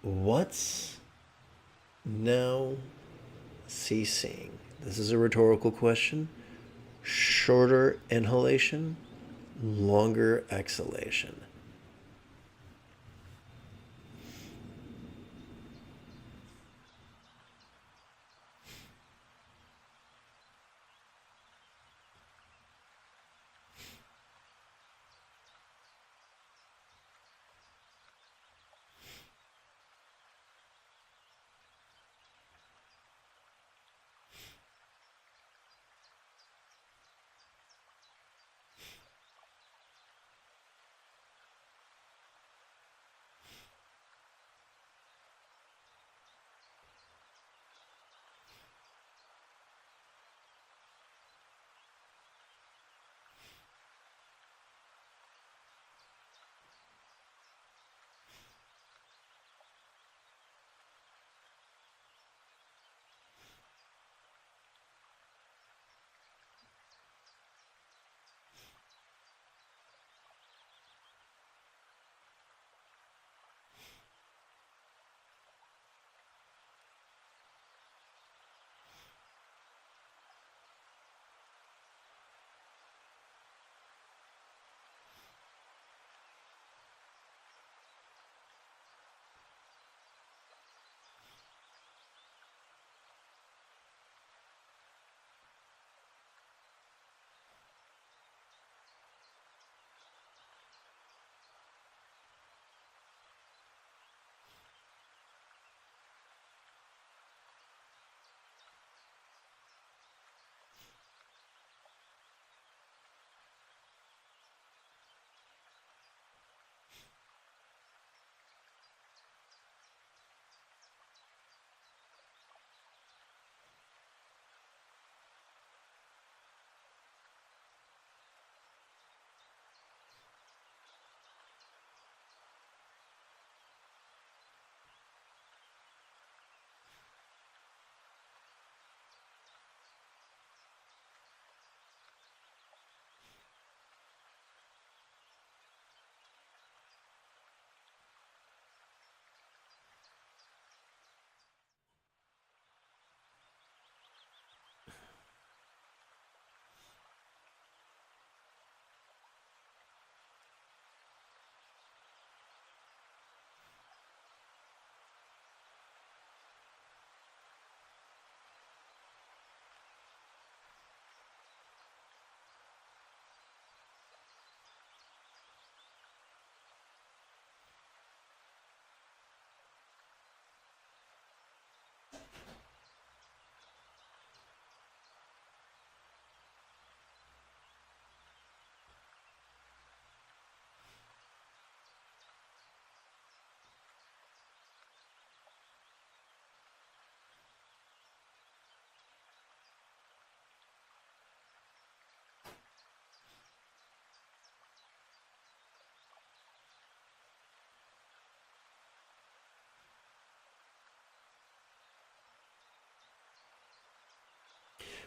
What's now ceasing? This is a rhetorical question. Shorter inhalation, longer exhalation.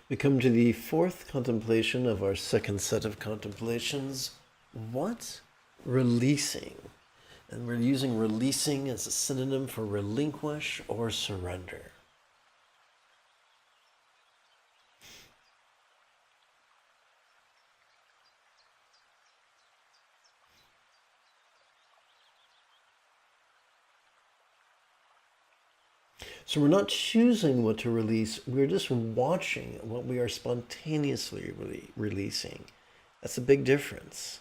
We come to the fourth contemplation of our second set of contemplations. What? Releasing. And we're using releasing as a synonym for relinquish or surrender. So we're not choosing what to release, we're just watching what we are spontaneously releasing. That's a big difference.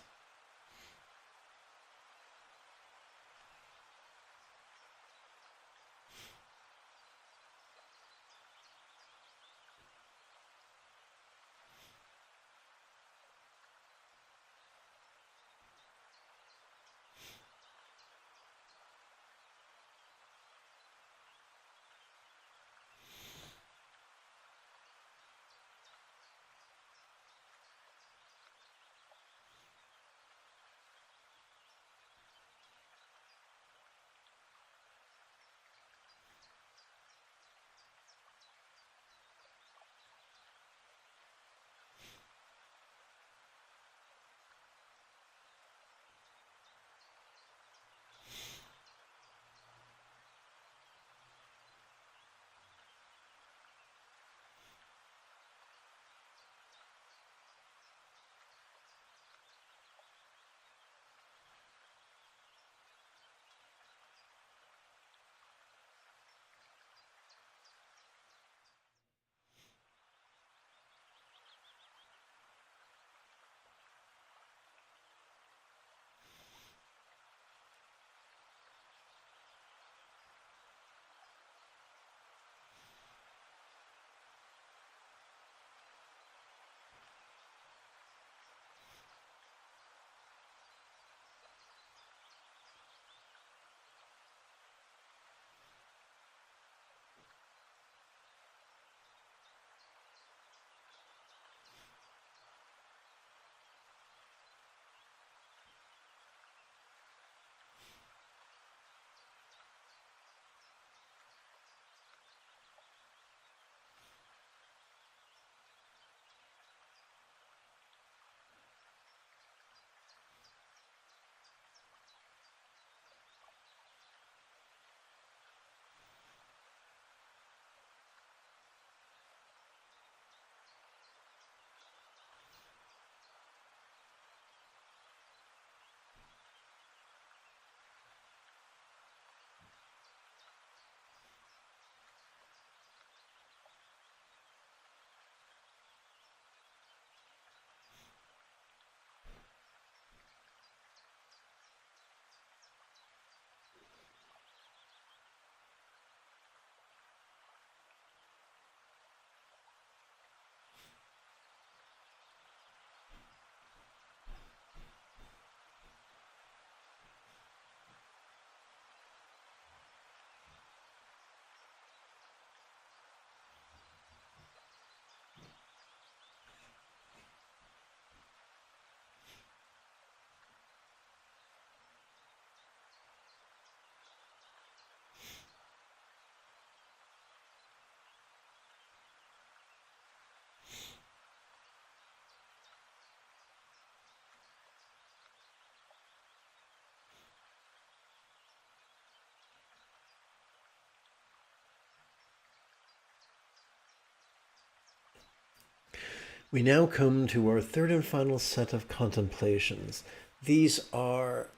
We now come to our third and final set of contemplations. These are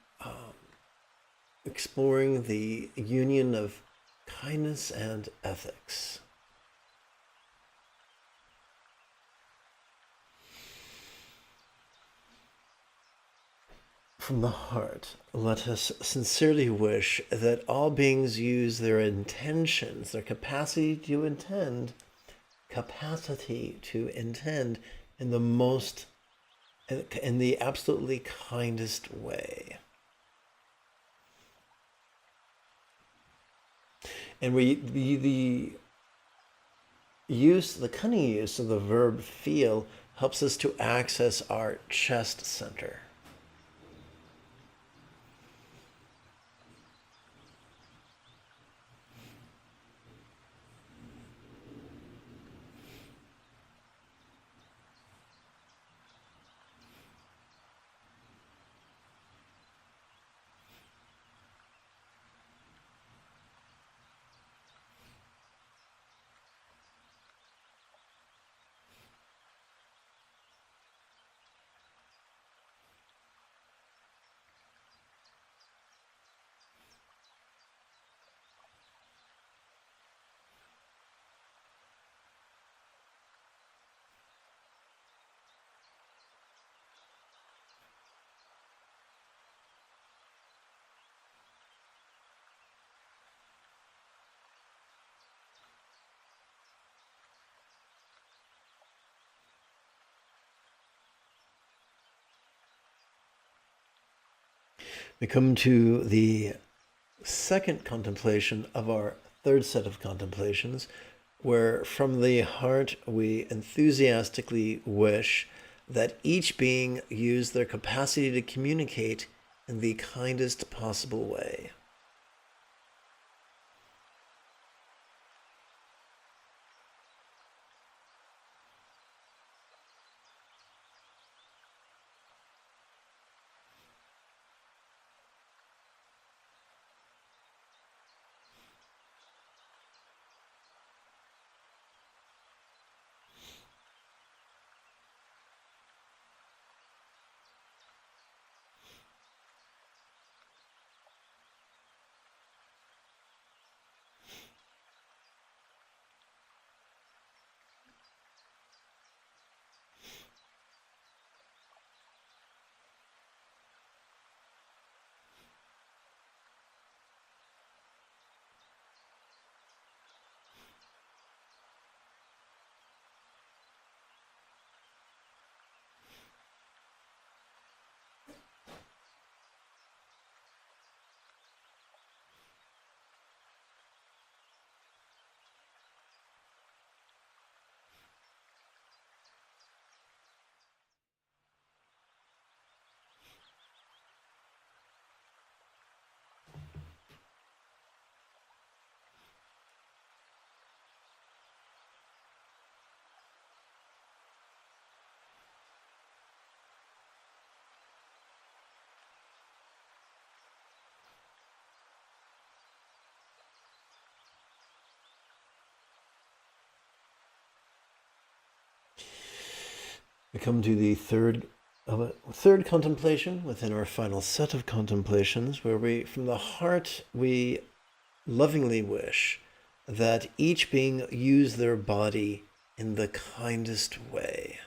exploring the union of kindness and ethics. From the heart, let us sincerely wish that all beings use their intentions, their capacity to intend in the absolutely kindest way. And the cunning use of the verb feel helps us to access our chest center. We come to the second contemplation of our third set of contemplations, where from the heart we enthusiastically wish that each being use their capacity to communicate in the kindest possible way. We come to the third contemplation within our final set of contemplations, where from the heart, we lovingly wish that each being use their body in the kindest way.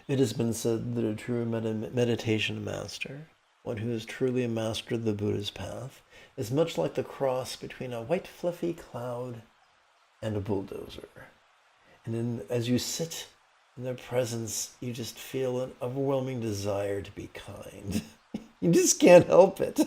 It has been said that a true meditation master, one who has truly mastered the Buddha's path, is much like the cross between a white fluffy cloud and a bulldozer. And as you sit In their presence, you just feel an overwhelming desire to be kind. You just can't help it.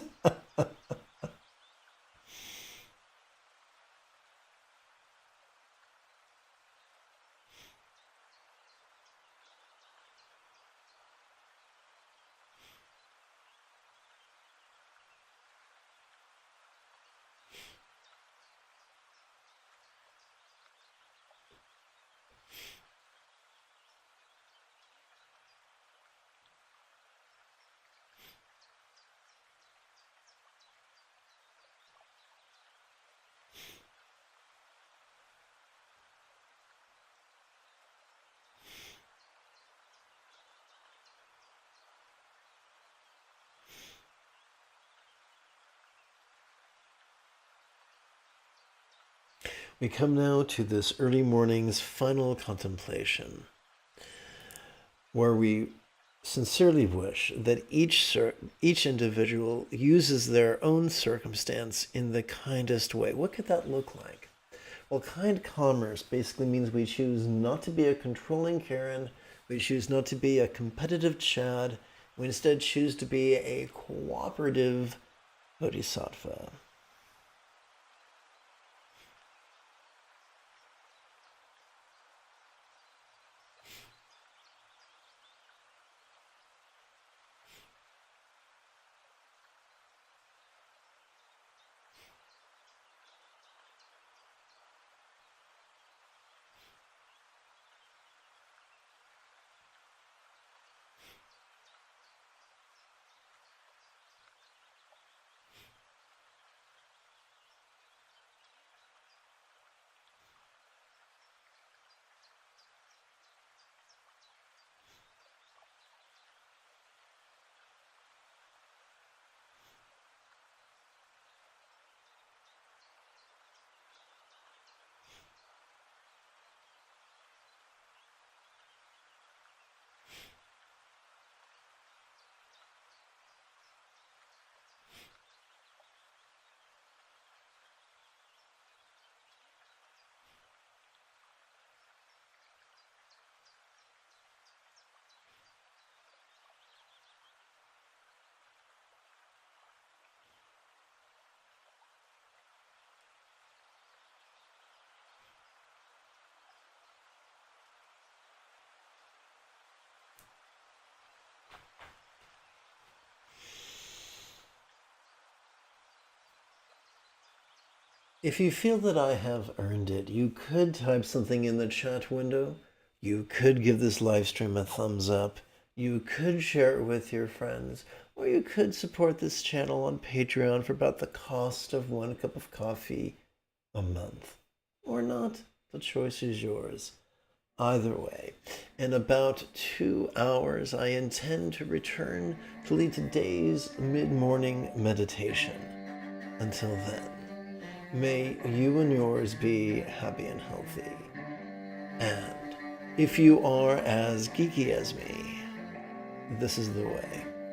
We come now to this early morning's final contemplation, where we sincerely wish that each individual uses their own circumstance in the kindest way. What could that look like? Well, kind commerce basically means we choose not to be a controlling Karen, we choose not to be a competitive Chad, we instead choose to be a cooperative Bodhisattva. If you feel that I have earned it, you could type something in the chat window. You could give this live stream a thumbs up. You could share it with your friends. Or you could support this channel on Patreon for about the cost of 1 cup of coffee a month. Or not. The choice is yours. Either way, in about 2 hours, I intend to return to lead today's mid-morning meditation. Until then, may you and yours be happy and healthy. And if you are as geeky as me, this is the way.